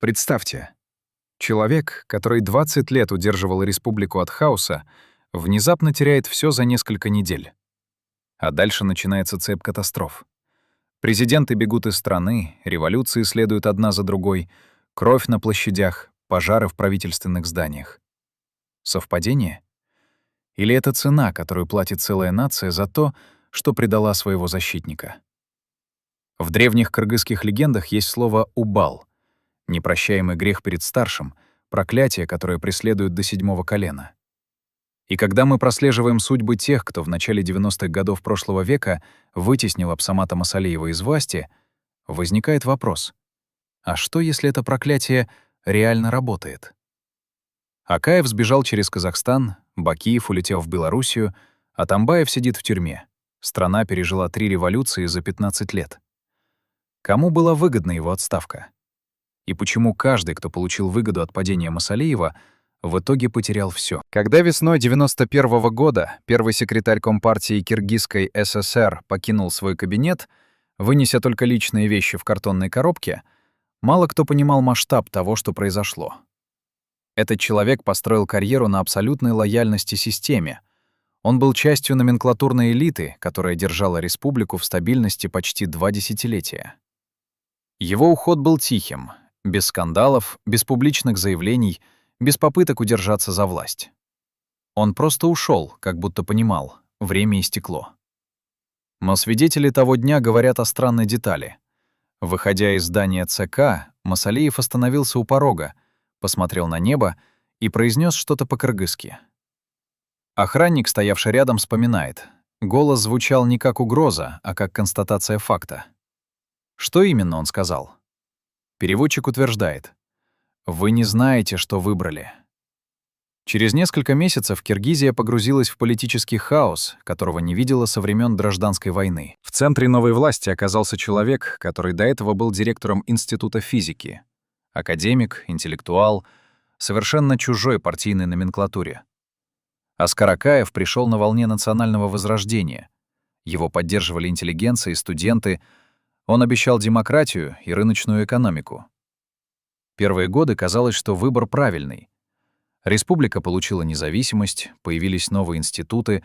Представьте, человек, который 20 лет удерживал республику от хаоса, внезапно теряет все за несколько недель. А дальше начинается цепь катастроф. Президенты бегут из страны, революции следуют одна за другой, кровь на площадях, пожары в правительственных зданиях. Совпадение? Или это цена, которую платит целая нация за то, что предала своего защитника? В древних кыргызских легендах есть слово «убал» — непрощаемый грех перед старшим, проклятие, которое преследует до 7-го колена. И когда мы прослеживаем судьбы тех, кто в начале 90-х годов прошлого века вытеснил Абсамата Масалиева из власти, возникает вопрос: а что, если это проклятие реально работает? Акаев сбежал через Казахстан, Бакиев улетел в Белоруссию, а Тамбаев сидит в тюрьме. Страна пережила 3 революции за 15 лет. Кому была выгодна его отставка? И почему каждый, кто получил выгоду от падения Масалиева, в итоге потерял все? Когда весной 91-го года первый секретарь Компартии Киргизской ССР покинул свой кабинет, вынеся только личные вещи в картонной коробке, мало кто понимал масштаб того, что произошло. Этот человек построил карьеру на абсолютной лояльности системе. Он был частью номенклатурной элиты, которая держала республику в стабильности почти 2 десятилетия. Его уход был тихим, без скандалов, без публичных заявлений, без попыток удержаться за власть. Он просто ушел, как будто понимал, время истекло. Но свидетели того дня говорят о странной детали. Выходя из здания ЦК, Масалиев остановился у порога, посмотрел на небо и произнес что-то по-кыргызски. Охранник, стоявший рядом, вспоминает. Голос звучал не как угроза, а как констатация факта. Что именно он сказал? Переводчик утверждает: «Вы не знаете, что выбрали». Через несколько месяцев Киргизия погрузилась в политический хаос, которого не видела со времен Гражданской войны. В центре новой власти оказался человек, который до этого был директором Института физики. Академик, интеллектуал, совершенно чужой партийной номенклатуре. Оскар Акаев пришел на волне национального возрождения. Его поддерживали интеллигенция и студенты. Он обещал демократию и рыночную экономику. Первые годы казалось, что выбор правильный. Республика получила независимость, появились новые институты,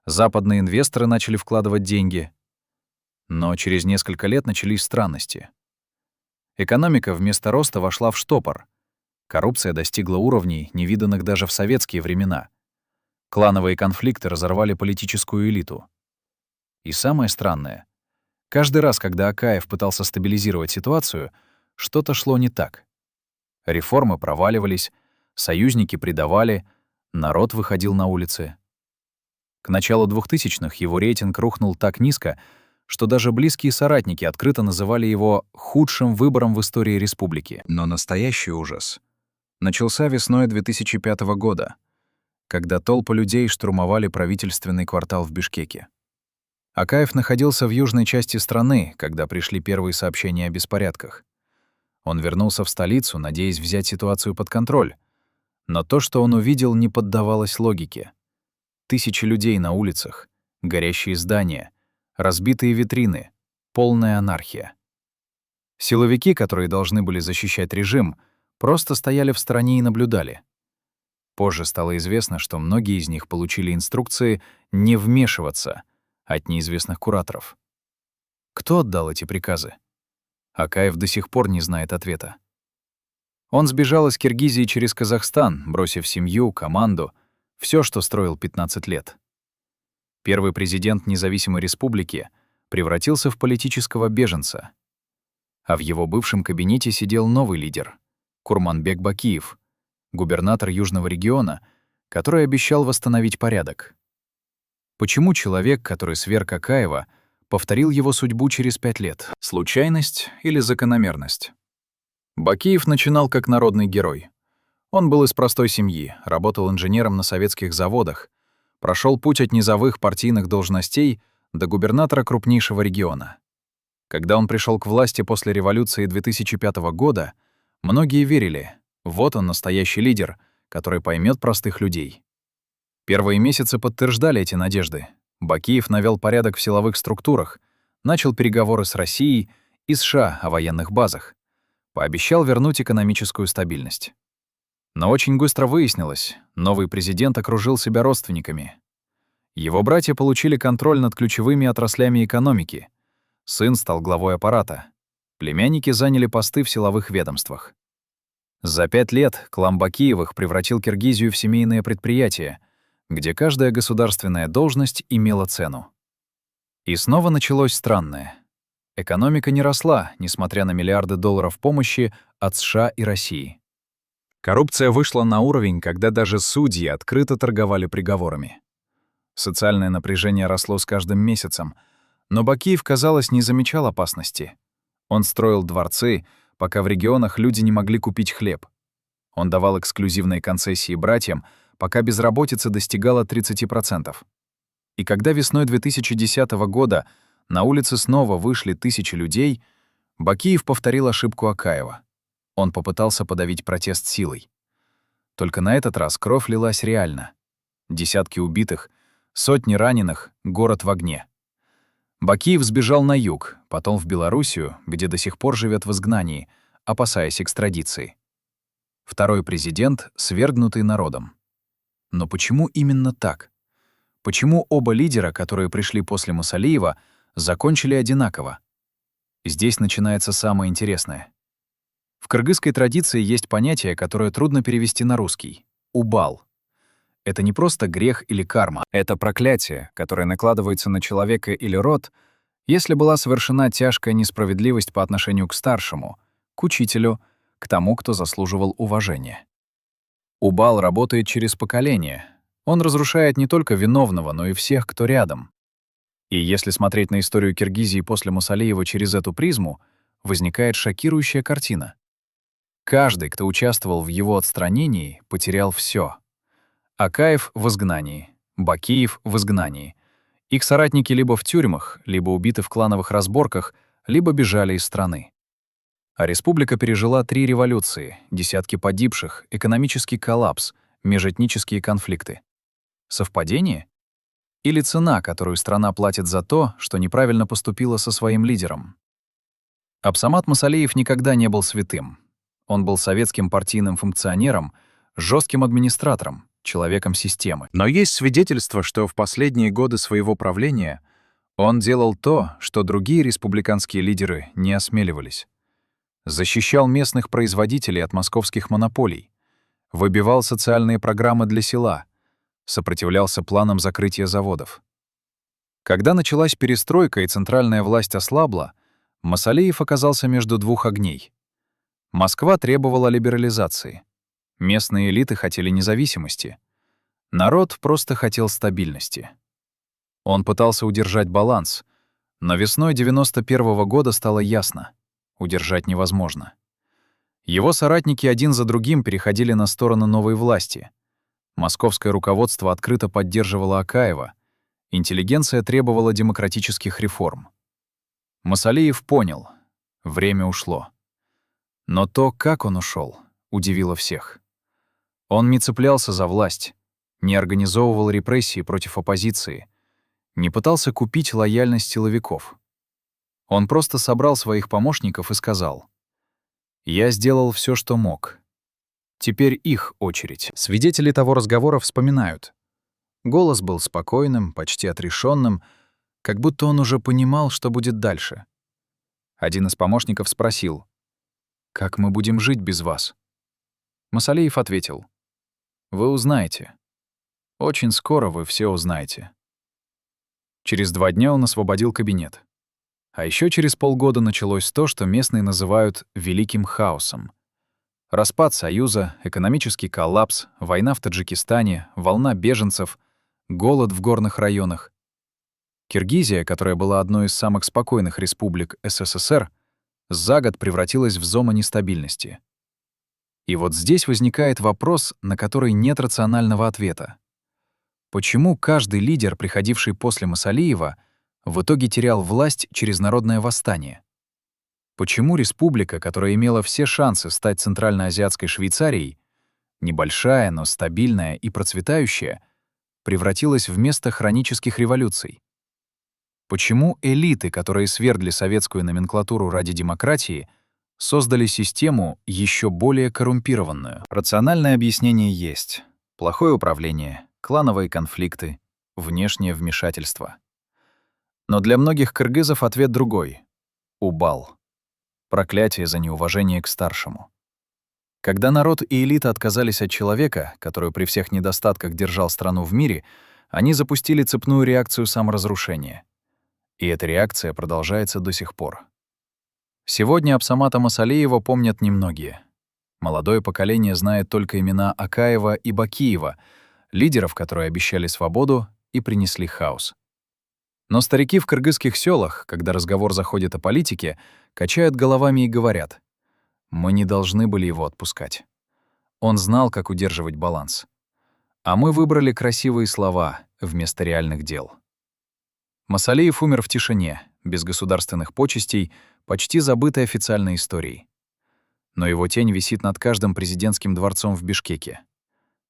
западные инвесторы начали вкладывать деньги. Но через несколько лет начались странности. Экономика вместо роста вошла в штопор. Коррупция достигла уровней, невиданных даже в советские времена. Клановые конфликты разорвали политическую элиту. И самое странное, каждый раз, когда Акаев пытался стабилизировать ситуацию, что-то шло не так. Реформы проваливались, союзники предавали, народ выходил на улицы. К началу 2000-х его рейтинг рухнул так низко, что даже близкие соратники открыто называли его худшим выбором в истории республики. Но настоящий ужас начался весной 2005 года, когда толпы людей штурмовали правительственный квартал в Бишкеке. Акаев находился в южной части страны, когда пришли первые сообщения о беспорядках. Он вернулся в столицу, надеясь взять ситуацию под контроль. Но то, что он увидел, не поддавалось логике. Тысячи людей на улицах, горящие здания, разбитые витрины, полная анархия. Силовики, которые должны были защищать режим, просто стояли в стороне и наблюдали. Позже стало известно, что многие из них получили инструкции не вмешиваться от неизвестных кураторов. Кто отдал эти приказы? Акаев до сих пор не знает ответа. Он сбежал из Киргизии через Казахстан, бросив семью, команду, все, что строил 15 лет. Первый президент независимой республики превратился в политического беженца. А в его бывшем кабинете сидел новый лидер — Курманбек Бакиев, губернатор Южного региона, который обещал восстановить порядок. Почему человек, который сверг Акаева, повторил его судьбу через 5 лет? Случайность или закономерность? Бакиев начинал как народный герой. Он был из простой семьи, работал инженером на советских заводах, прошел путь от низовых партийных должностей до губернатора крупнейшего региона. Когда он пришел к власти после революции 2005 года, многие верили, вот он настоящий лидер, который поймет простых людей. Первые месяцы подтверждали эти надежды. Бакиев навел порядок в силовых структурах, начал переговоры с Россией и США о военных базах, Пообещал вернуть экономическую стабильность. Но очень быстро выяснилось, новый президент окружил себя родственниками. Его братья получили контроль над ключевыми отраслями экономики. Сын стал главой аппарата. Племянники заняли посты в силовых ведомствах. За 5 лет клан Бакиевых превратил Киргизию в семейное предприятие, где каждая государственная должность имела цену. И снова началось странное. Экономика не росла, несмотря на миллиарды долларов помощи от США и России. Коррупция вышла на уровень, когда даже судьи открыто торговали приговорами. Социальное напряжение росло с каждым месяцем, но Бакиев, казалось, не замечал опасности. Он строил дворцы, пока в регионах люди не могли купить хлеб. Он давал эксклюзивные концессии братьям, пока безработица достигала 30%. И когда весной 2010 года на улицы снова вышли тысячи людей, Бакиев повторил ошибку Акаева. Он попытался подавить протест силой. Только на этот раз кровь лилась реально. Десятки убитых, сотни раненых, город в огне. Бакиев сбежал на юг, потом в Белоруссию, где до сих пор живет в изгнании, опасаясь экстрадиции. Второй президент, свергнутый народом. Но почему именно так? Почему оба лидера, которые пришли после Мусалиева, закончили одинаково? Здесь начинается самое интересное. В кыргызской традиции есть понятие, которое трудно перевести на русский — убал. Это не просто грех или карма, это проклятие, которое накладывается на человека или род, если была совершена тяжкая несправедливость по отношению к старшему, к учителю, к тому, кто заслуживал уважения. Убал работает через поколение. Он разрушает не только виновного, но и всех, кто рядом. И если смотреть на историю Киргизии после Мусалиева через эту призму, возникает шокирующая картина. Каждый, кто участвовал в его отстранении, потерял все. Акаев в изгнании, Бакиев в изгнании. Их соратники либо в тюрьмах, либо убиты в клановых разборках, либо бежали из страны. А республика пережила 3 революции, десятки погибших, экономический коллапс, межэтнические конфликты. Совпадение? Или цена, которую страна платит за то, что неправильно поступила со своим лидером? Абсамат Мусалиев никогда не был святым. Он был советским партийным функционером, жестким администратором, человеком системы. Но есть свидетельство, что в последние годы своего правления он делал то, что другие республиканские лидеры не осмеливались. Защищал местных производителей от московских монополий, выбивал социальные программы для села, сопротивлялся планам закрытия заводов. Когда началась перестройка и центральная власть ослабла, Мусалиев оказался между двух огней. Москва требовала либерализации. Местные элиты хотели независимости. Народ просто хотел стабильности. Он пытался удержать баланс, но весной 91-го года стало ясно — удержать невозможно. Его соратники один за другим переходили на сторону новой власти. Московское руководство открыто поддерживало Акаева. Интеллигенция требовала демократических реформ. Мусалиев понял — время ушло. Но то, как он ушел, удивило всех. Он не цеплялся за власть, не организовывал репрессии против оппозиции, не пытался купить лояльность силовиков. Он просто собрал своих помощников и сказал: «Я сделал все, что мог. Теперь их очередь». Свидетели того разговора вспоминают. Голос был спокойным, почти отрешенным, как будто он уже понимал, что будет дальше. Один из помощников спросил: «Как мы будем жить без вас?» Мусалиев ответил: «Вы узнаете. Очень скоро вы все узнаете». Через 2 дня он освободил кабинет. А еще через полгода началось то, что местные называют «великим хаосом». Распад Союза, экономический коллапс, война в Таджикистане, волна беженцев, голод в горных районах. Киргизия, которая была одной из самых спокойных республик СССР, за год превратилась в зону нестабильности. И вот здесь возникает вопрос, на который нет рационального ответа. Почему каждый лидер, приходивший после Мусалиева, в итоге терял власть через народное восстание? Почему республика, которая имела все шансы стать центральноазиатской Швейцарией, небольшая, но стабильная и процветающая, превратилась в место хронических революций? Почему элиты, которые свергли советскую номенклатуру ради демократии, создали систему еще более коррумпированную. Рациональное объяснение есть. Плохое управление, клановые конфликты, внешнее вмешательство. Но для многих кыргызов ответ другой — Убал. Проклятие за неуважение к старшему. Когда народ и элита отказались от человека, который при всех недостатках держал страну в мире, они запустили цепную реакцию саморазрушения. И эта реакция продолжается до сих пор. Сегодня Абсамата Масалиева помнят немногие. Молодое поколение знает только имена Акаева и Бакиева, лидеров, которые обещали свободу и принесли хаос. Но старики в кыргызских селах, когда разговор заходит о политике, качают головами и говорят: «Мы не должны были его отпускать. Он знал, как удерживать баланс. А мы выбрали красивые слова вместо реальных дел». Масалиев умер в тишине, без государственных почестей, почти забытой официальной историей. Но его тень висит над каждым президентским дворцом в Бишкеке.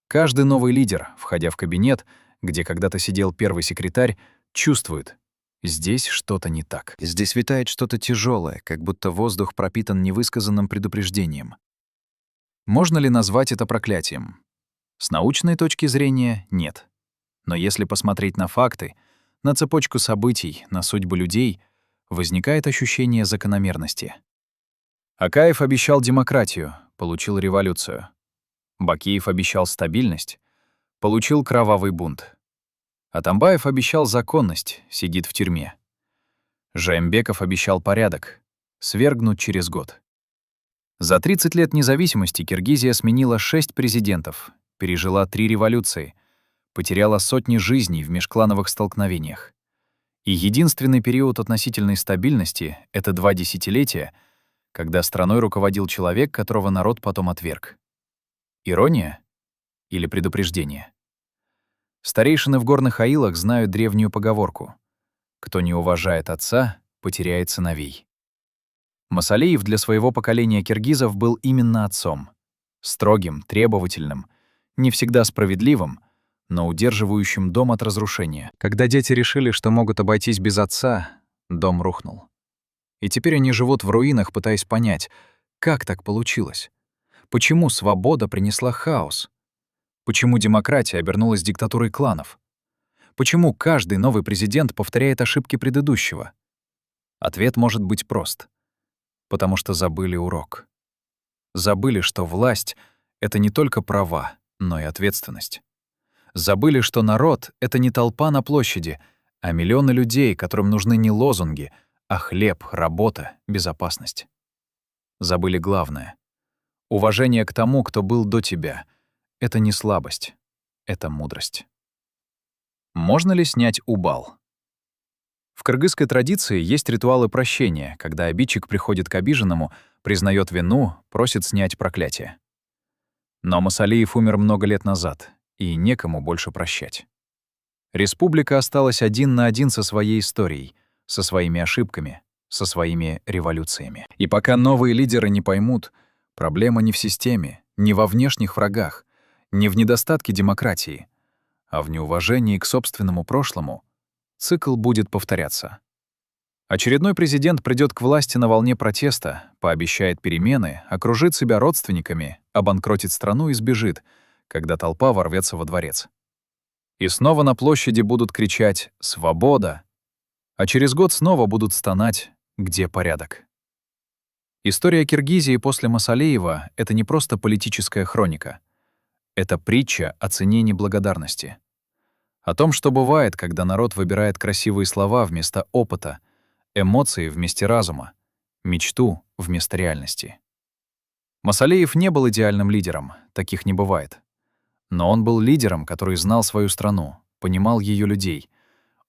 Каждый новый лидер, входя в кабинет, где когда-то сидел первый секретарь, чувствует — здесь что-то не так. Здесь витает что-то тяжелое, как будто воздух пропитан невысказанным предупреждением. Можно ли назвать это проклятием? С научной точки зрения — нет. Но если посмотреть на факты, на цепочку событий, на судьбы людей, возникает ощущение закономерности. Акаев обещал демократию, получил революцию. Бакиев обещал стабильность, получил кровавый бунт. Атамбаев обещал законность, сидит в тюрьме. Жаембеков обещал порядок, свергнут через год. За 30 лет независимости Киргизия сменила 6 президентов, пережила 3 революции, потеряла сотни жизней в межклановых столкновениях. И единственный период относительной стабильности — это 2 десятилетия, когда страной руководил человек, которого народ потом отверг. Ирония или предупреждение? Старейшины в горных аилах знают древнюю поговорку: «Кто не уважает отца, потеряет сыновей». Масалиев для своего поколения киргизов был именно отцом. Строгим, требовательным, не всегда справедливым, но удерживающим дом от разрушения. Когда дети решили, что могут обойтись без отца, дом рухнул. И теперь они живут в руинах, пытаясь понять, как так получилось. Почему свобода принесла хаос? Почему демократия обернулась диктатурой кланов? Почему каждый новый президент повторяет ошибки предыдущего? Ответ может быть прост. Потому что забыли урок. Забыли, что власть — это не только права, но и ответственность. Забыли, что народ — это не толпа на площади, а миллионы людей, которым нужны не лозунги, а хлеб, работа, безопасность. Забыли главное. Уважение к тому, кто был до тебя — это не слабость, это мудрость. Можно ли снять Убал? В кыргызской традиции есть ритуалы прощения, когда обидчик приходит к обиженному, признает вину, просит снять проклятие. Но Масалиев умер много лет назад, и некому больше прощать. Республика осталась один на один со своей историей, со своими ошибками, со своими революциями. И пока новые лидеры не поймут, проблема не в системе, не во внешних врагах, не в недостатке демократии, а в неуважении к собственному прошлому, цикл будет повторяться. Очередной президент придет к власти на волне протеста, пообещает перемены, окружит себя родственниками, обанкротит страну и сбежит, когда толпа ворвется во дворец. И снова на площади будут кричать «Свобода!», а через год снова будут стонать «Где порядок?». История Киргизии после Масалиева — это не просто политическая хроника. Это притча о цене неблагодарности. О том, что бывает, когда народ выбирает красивые слова вместо опыта, эмоции вместо разума, мечту вместо реальности. Масалиев не был идеальным лидером, таких не бывает. Но он был лидером, который знал свою страну, понимал ее людей,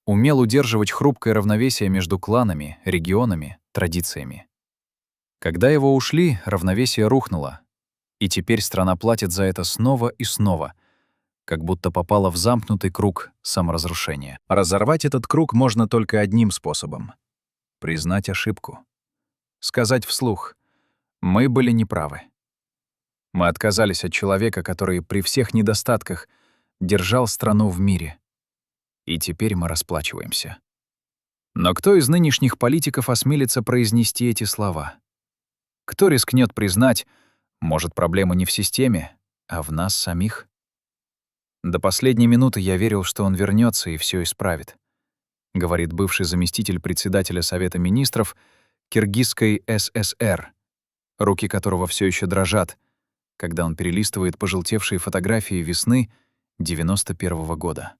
умел удерживать хрупкое равновесие между кланами, регионами, традициями. Когда его ушли, равновесие рухнуло, и теперь страна платит за это снова и снова, как будто попала в замкнутый круг саморазрушения. Разорвать этот круг можно только одним способом — признать ошибку. Сказать вслух: «Мы были неправы. Мы отказались от человека, который при всех недостатках держал страну в мире. И теперь мы расплачиваемся». Но кто из нынешних политиков осмелится произнести эти слова? Кто рискнет признать, может, проблема не в системе, а в нас самих? До последней минуты я верил, что он вернется и все исправит, говорит бывший заместитель председателя Совета министров Киргизской ССР, руки которого все еще дрожат, когда он перелистывает пожелтевшие фотографии весны 91-го года.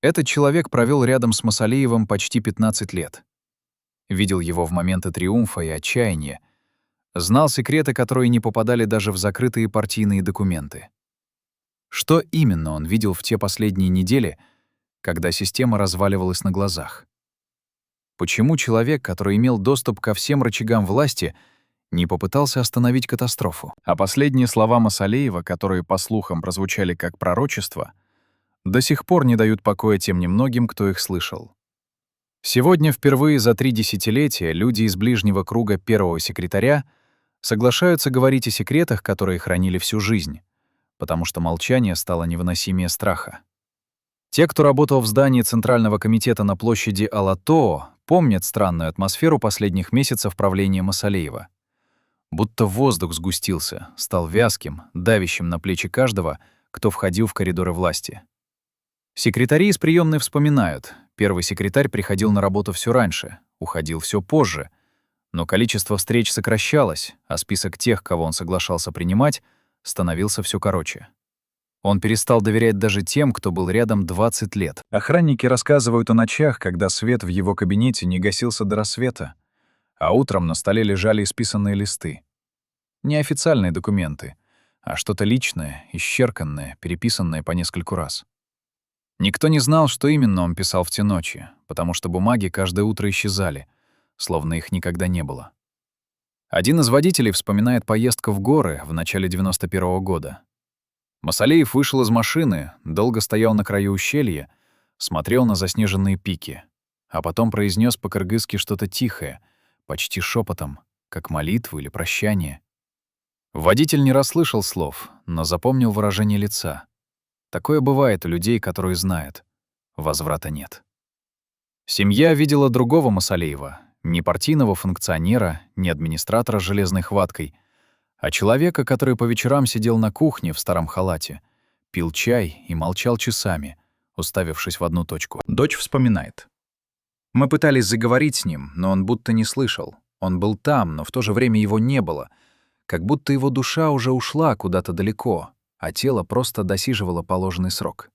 Этот человек провел рядом с Масалеевым почти 15 лет. Видел его в моменты триумфа и отчаяния, знал секреты, которые не попадали даже в закрытые партийные документы. Что именно он видел в те последние недели, когда система разваливалась на глазах? Почему человек, который имел доступ ко всем рычагам власти, не попытался остановить катастрофу? А последние слова Масалеева, которые, по слухам, прозвучали как пророчество, до сих пор не дают покоя тем немногим, кто их слышал. Сегодня впервые за 3 десятилетия люди из ближнего круга первого секретаря соглашаются говорить о секретах, которые хранили всю жизнь, потому что молчание стало невыносимее страха. Те, кто работал в здании Центрального комитета на площади Алатоо, помнят странную атмосферу последних месяцев правления Масалеева. Будто воздух сгустился, стал вязким, давящим на плечи каждого, кто входил в коридоры власти. Секретари из приёмной вспоминают, первый секретарь приходил на работу все раньше, уходил все позже, но количество встреч сокращалось, а список тех, кого он соглашался принимать, становился все короче. Он перестал доверять даже тем, кто был рядом 20 лет. Охранники рассказывают о ночах, когда свет в его кабинете не гасился до рассвета, а утром на столе лежали исписанные листы. Не официальные документы, а что-то личное, исчерканное, переписанное по нескольку раз. Никто не знал, что именно он писал в те ночи, потому что бумаги каждое утро исчезали, словно их никогда не было. Один из водителей вспоминает поездку в горы в начале 91-го года. Масалеев вышел из машины, долго стоял на краю ущелья, смотрел на заснеженные пики, а потом произнес по-кыргызски что-то тихое, почти шепотом, как молитву или прощание. Водитель не расслышал слов, но запомнил выражение лица. Такое бывает у людей, которые знают. Возврата нет. Семья видела другого Масалеева, не партийного функционера, не администратора с железной хваткой, а человека, который по вечерам сидел на кухне в старом халате, пил чай и молчал часами, уставившись в одну точку. Дочь вспоминает. «Мы пытались заговорить с ним, но он будто не слышал. Он был там, но в то же время его не было, как будто его душа уже ушла куда-то далеко, а тело просто досиживало положенный срок».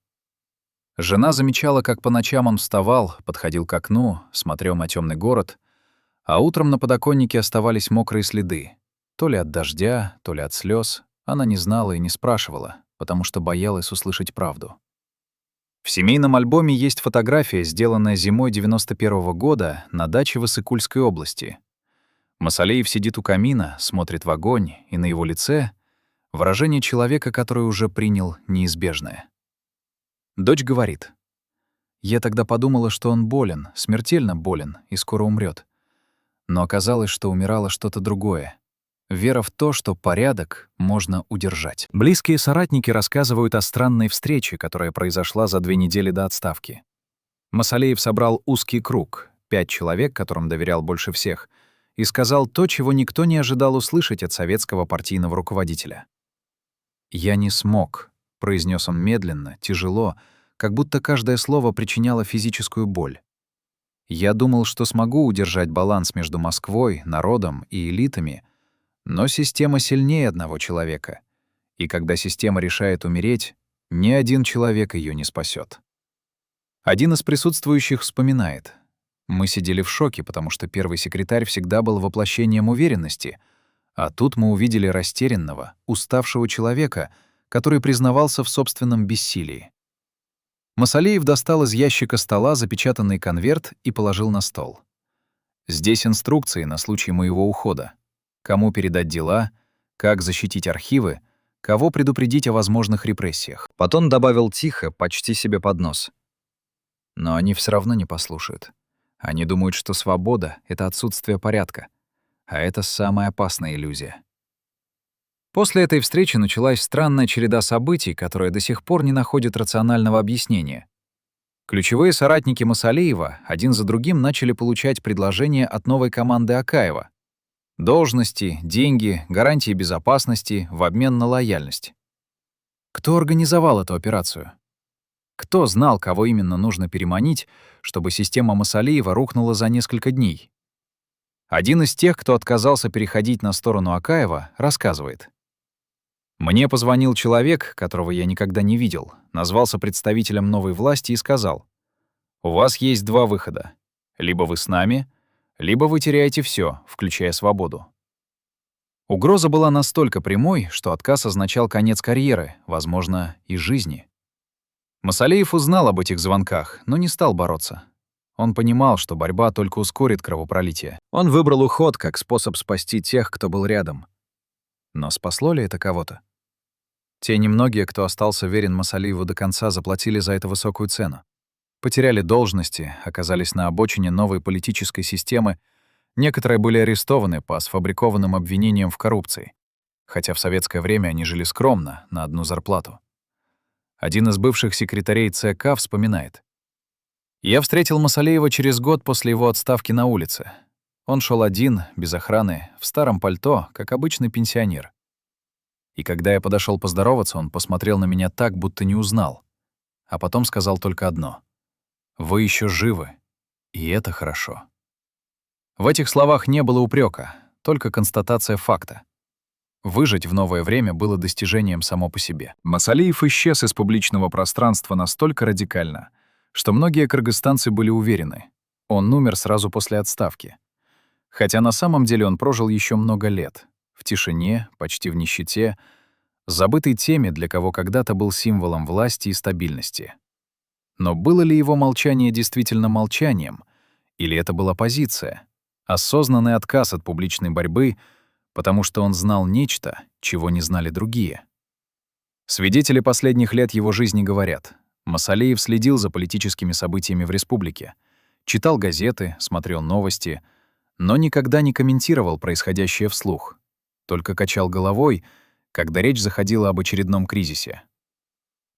Жена замечала, как по ночам он вставал, подходил к окну, смотрел на темный город, а утром на подоконнике оставались мокрые следы. То ли от дождя, то ли от слез. Она не знала и не спрашивала, потому что боялась услышать правду. В семейном альбоме есть фотография, сделанная зимой 91-го года на даче в Иссык-Кульской области. Масалеев сидит у камина, смотрит в огонь, и на его лице выражение человека, который уже принял неизбежное. Дочь говорит: «Я тогда подумала, что он болен, смертельно болен и скоро умрет. Но оказалось, что умирало что-то другое. Вера в то, что порядок можно удержать». Близкие соратники рассказывают о странной встрече, которая произошла за 2 недели до отставки. Масалеев собрал узкий круг, 5 человек, которым доверял больше всех, и сказал то, чего никто не ожидал услышать от советского партийного руководителя. «Я не смог», — произнес он медленно, тяжело, как будто каждое слово причиняло физическую боль. «Я думал, что смогу удержать баланс между Москвой, народом и элитами, но система сильнее одного человека, и когда система решает умереть, ни один человек ее не спасет». Один из присутствующих вспоминает: «Мы сидели в шоке, потому что первый секретарь всегда был воплощением уверенности, а тут мы увидели растерянного, уставшего человека, который признавался в собственном бессилии». Масалеев достал из ящика стола запечатанный конверт и положил на стол. «Здесь инструкции на случай моего ухода. Кому передать дела, как защитить архивы, кого предупредить о возможных репрессиях». Потом добавил тихо, почти себе под нос: «Но они все равно не послушают. Они думают, что свобода — это отсутствие порядка, а это самая опасная иллюзия». После этой встречи началась странная череда событий, которая до сих пор не находит рационального объяснения. Ключевые соратники Масалеева один за другим начали получать предложения от новой команды Акаева. Должности, деньги, гарантии безопасности в обмен на лояльность. Кто организовал эту операцию? Кто знал, кого именно нужно переманить, чтобы система Масалиева рухнула за несколько дней? Один из тех, кто отказался переходить на сторону Акаева, рассказывает. «Мне позвонил человек, которого я никогда не видел, назвался представителем новой власти и сказал: «У вас есть два выхода. Либо вы с нами, либо вы теряете все, включая свободу». Угроза была настолько прямой, что отказ означал конец карьеры, возможно, и жизни. Масалиев узнал об этих звонках, но не стал бороться. Он понимал, что борьба только ускорит кровопролитие. Он выбрал уход как способ спасти тех, кто был рядом. Но спасло ли это кого-то? Те немногие, кто остался верен Масалиеву до конца, заплатили за это высокую цену. Потеряли должности, оказались на обочине новой политической системы, некоторые были арестованы по сфабрикованным обвинениям в коррупции, хотя в советское время они жили скромно, на одну зарплату. Один из бывших секретарей ЦК вспоминает. «Я встретил Масалиева через год после его отставки на улице. Он шел один, без охраны, в старом пальто, как обычный пенсионер. И когда я подошел поздороваться, он посмотрел на меня так, будто не узнал. А потом сказал только одно: «Вы еще живы, и это хорошо». В этих словах не было упрека, только констатация факта. Выжить в новое время было достижением само по себе. Масалиев исчез из публичного пространства настолько радикально, что многие кыргызстанцы были уверены, он умер сразу после отставки. Хотя на самом деле он прожил еще много лет, в тишине, почти в нищете, забытой теме, для кого когда-то был символом власти и стабильности. Но было ли его молчание действительно молчанием, или это была позиция, осознанный отказ от публичной борьбы, потому что он знал нечто, чего не знали другие? Свидетели последних лет его жизни говорят, Масалиев следил за политическими событиями в республике, читал газеты, смотрел новости, но никогда не комментировал происходящее вслух, только качал головой, когда речь заходила об очередном кризисе.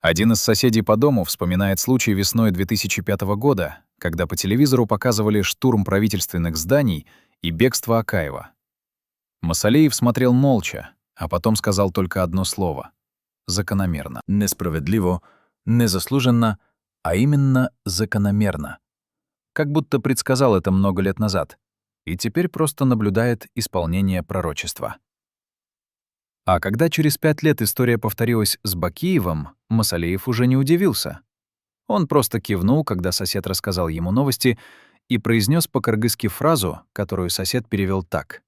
Один из соседей по дому вспоминает случай весной 2005 года, когда по телевизору показывали штурм правительственных зданий и бегство Акаева. Масалиев смотрел молча, а потом сказал только одно слово — закономерно. Несправедливо, незаслуженно, а именно закономерно. Как будто предсказал это много лет назад, и теперь просто наблюдает исполнение пророчества. А когда через 5 лет история повторилась с Бакиевым, Масалиев уже не удивился. Он просто кивнул, когда сосед рассказал ему новости, и произнес по-кыргызски фразу, которую сосед перевел так: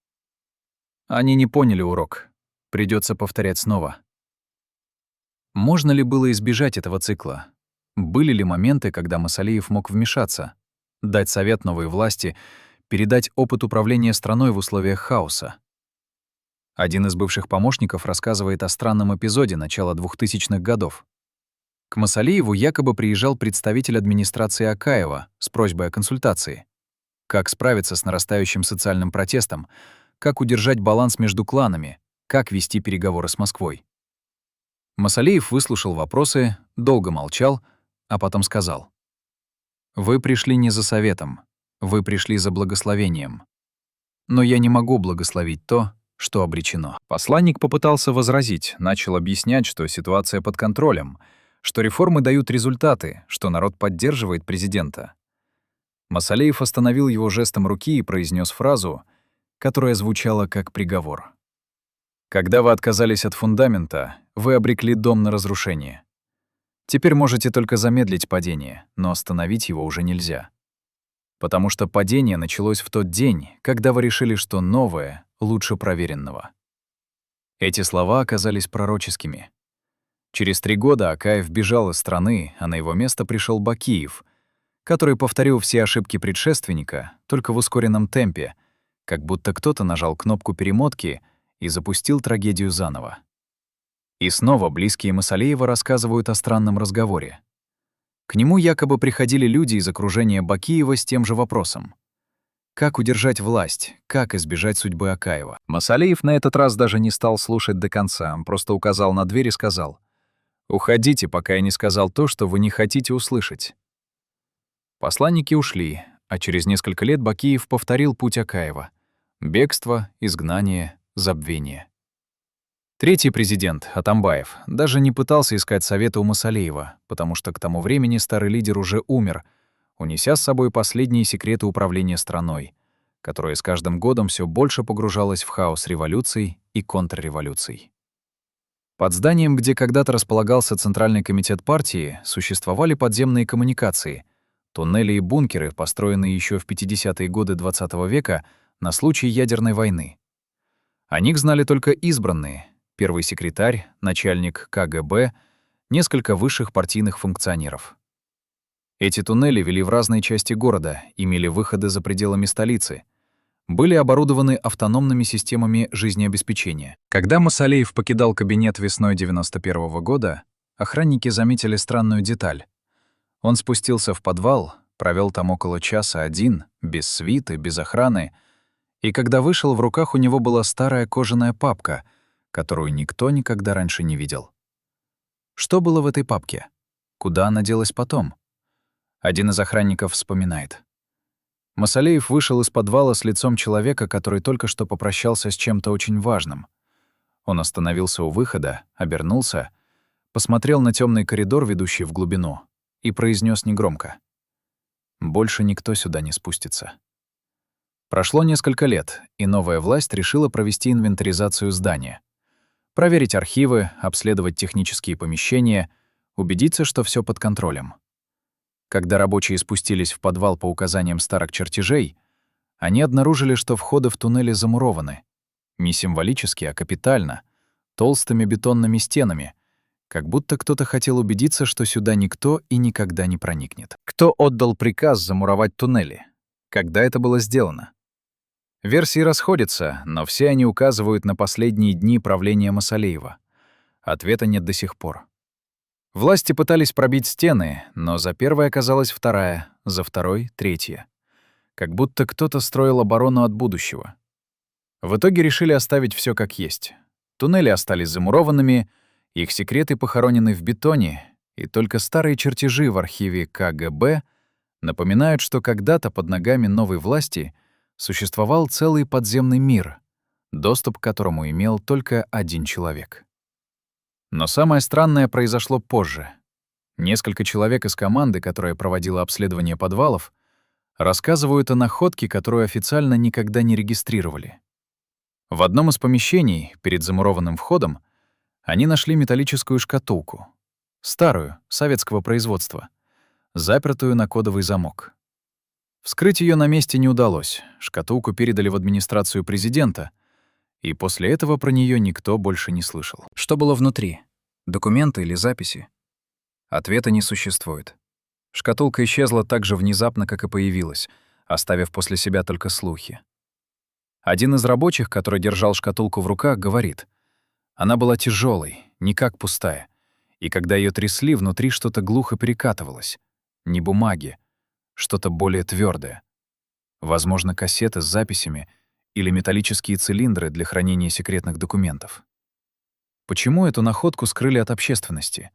«Они не поняли урок. Придется повторять снова». Можно ли было избежать этого цикла? Были ли моменты, когда Масалиев мог вмешаться, дать совет новой власти, передать опыт управления страной в условиях хаоса? Один из бывших помощников рассказывает о странном эпизоде начала 2000-х годов. К Масалиеву якобы приезжал представитель администрации Акаева с просьбой о консультации. Как справиться с нарастающим социальным протестом, как удержать баланс между кланами, как вести переговоры с Москвой. Масалиев выслушал вопросы, долго молчал, а потом сказал: «Вы пришли не за советом, вы пришли за благословением. Но я не могу благословить то, что обречено». Посланник попытался возразить, начал объяснять, что ситуация под контролем, что реформы дают результаты, что народ поддерживает президента. Масалиев остановил его жестом руки и произнес фразу, которая звучала как приговор. «Когда вы отказались от фундамента, вы обрекли дом на разрушение. Теперь можете только замедлить падение, но остановить его уже нельзя. Потому что падение началось в тот день, когда вы решили, что новое лучше проверенного». Эти слова оказались пророческими. Через 3 года Акаев бежал из страны, а на его место пришел Бакиев, который повторил все ошибки предшественника, только в ускоренном темпе, как будто кто-то нажал кнопку перемотки и запустил трагедию заново. И снова близкие Масалиева рассказывают о странном разговоре. К нему якобы приходили люди из окружения Бакиева с тем же вопросом. Как удержать власть? Как избежать судьбы Акаева? Масалиев на этот раз даже не стал слушать до конца, он просто указал на дверь и сказал: «Уходите, пока я не сказал то, что вы не хотите услышать». Посланники ушли, а через несколько лет Бакиев повторил путь Акаева. Бегство, изгнание, забвение. Третий президент, Атамбаев, даже не пытался искать совета у Мусалеева, потому что к тому времени старый лидер уже умер, унеся с собой последние секреты управления страной, которая с каждым годом все больше погружалась в хаос революций и контрреволюций. Под зданием, где когда-то располагался Центральный комитет партии, существовали подземные коммуникации, туннели и бункеры, построенные еще в 50-е годы XX века на случай ядерной войны. О них знали только избранные — первый секретарь, начальник КГБ, несколько высших партийных функционеров. Эти туннели вели в разные части города, имели выходы за пределами столицы, были оборудованы автономными системами жизнеобеспечения. Когда Мусалеев покидал кабинет весной 91 года, охранники заметили странную деталь. Он спустился в подвал, провел там около часа один, без свиты, без охраны, и когда вышел, в руках у него была старая кожаная папка, которую никто никогда раньше не видел. Что было в этой папке? Куда она делась потом? Один из охранников вспоминает. Мусалеев вышел из подвала с лицом человека, который только что попрощался с чем-то очень важным. Он остановился у выхода, обернулся, посмотрел на темный коридор, ведущий в глубину, и произнес негромко: «Больше никто сюда не спустится». Прошло несколько лет, и новая власть решила провести инвентаризацию здания. Проверить архивы, обследовать технические помещения, убедиться, что все под контролем. Когда рабочие спустились в подвал по указаниям старых чертежей, они обнаружили, что входы в туннели замурованы. Не символически, а капитально, толстыми бетонными стенами, как будто кто-то хотел убедиться, что сюда никто и никогда не проникнет. Кто отдал приказ замуровать туннели? Когда это было сделано? Версии расходятся, но все они указывают на последние дни правления Мусалеева. Ответа нет до сих пор. Власти пытались пробить стены, но за первой оказалась вторая, за второй — третья. Как будто кто-то строил оборону от будущего. В итоге решили оставить все как есть. Туннели остались замурованными, их секреты похоронены в бетоне, и только старые чертежи в архиве КГБ напоминают, что когда-то под ногами новой власти существовал целый подземный мир, доступ к которому имел только один человек. Но самое странное произошло позже. Несколько человек из команды, которая проводила обследование подвалов, рассказывают о находке, которую официально никогда не регистрировали. В одном из помещений, перед замурованным входом, они нашли металлическую шкатулку, старую, советского производства, запертую на кодовый замок. Вскрыть ее на месте не удалось, шкатулку передали в администрацию президента, и после этого про нее никто больше не слышал. Что было внутри? Документы или записи? Ответа не существует. Шкатулка исчезла так же внезапно, как и появилась, оставив после себя только слухи. Один из рабочих, который держал шкатулку в руках, говорит: она была тяжелой, не как пустая, и когда ее трясли, внутри что-то глухо перекатывалось. Не бумаги, что-то более твердое. Возможно, кассеты с записями или металлические цилиндры для хранения секретных документов. Почему эту находку скрыли от общественности?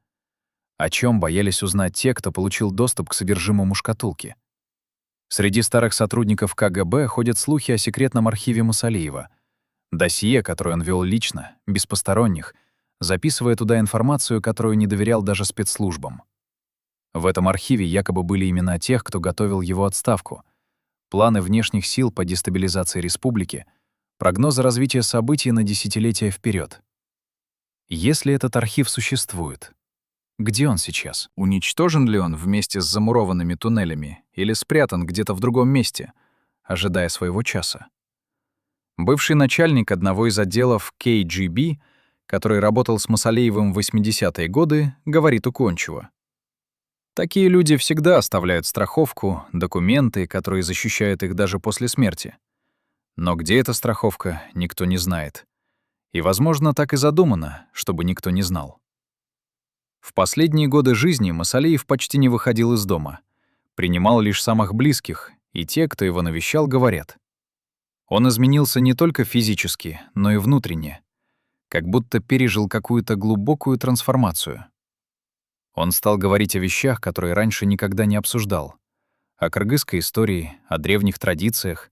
О чем боялись узнать те, кто получил доступ к содержимому шкатулки? Среди старых сотрудников КГБ ходят слухи о секретном архиве Мусалеева. Досье, которое он вел лично, без посторонних, записывая туда информацию, которую не доверял даже спецслужбам. В этом архиве якобы были имена тех, кто готовил его отставку, планы внешних сил по дестабилизации республики, прогнозы развития событий на десятилетия вперед. Если этот архив существует, где он сейчас? Уничтожен ли он вместе с замурованными туннелями или спрятан где-то в другом месте, ожидая своего часа? Бывший начальник одного из отделов КГБ, который работал с Мусалеевым в 80-е годы, говорит уклончиво: такие люди всегда оставляют страховку, документы, которые защищают их даже после смерти. Но где эта страховка, никто не знает. И, возможно, так и задумано, чтобы никто не знал. В последние годы жизни Мусалеев почти не выходил из дома. Принимал лишь самых близких, и те, кто его навещал, говорят: он изменился не только физически, но и внутренне, как будто пережил какую-то глубокую трансформацию. Он стал говорить о вещах, которые раньше никогда не обсуждал. О кыргызской истории, о древних традициях,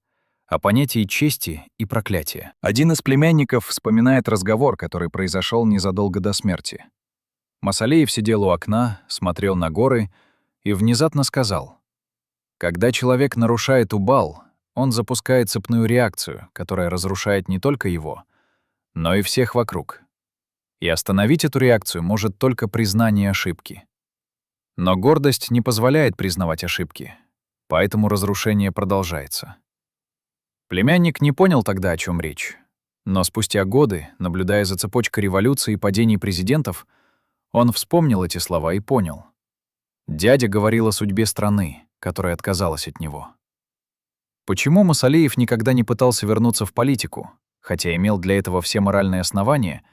о понятии чести и проклятия. Один из племянников вспоминает разговор, который произошел незадолго до смерти. Масалеев сидел у окна, смотрел на горы и внезапно сказал: «Когда человек нарушает убал, он запускает цепную реакцию, которая разрушает не только его, но и всех вокруг. И остановить эту реакцию может только признание ошибки. Но гордость не позволяет признавать ошибки, поэтому разрушение продолжается». Племянник не понял тогда, о чем речь. Но спустя годы, наблюдая за цепочкой революций и падений президентов, он вспомнил эти слова и понял. Дядя говорил о судьбе страны, которая отказалась от него. Почему Масалеев никогда не пытался вернуться в политику, хотя имел для этого все моральные основания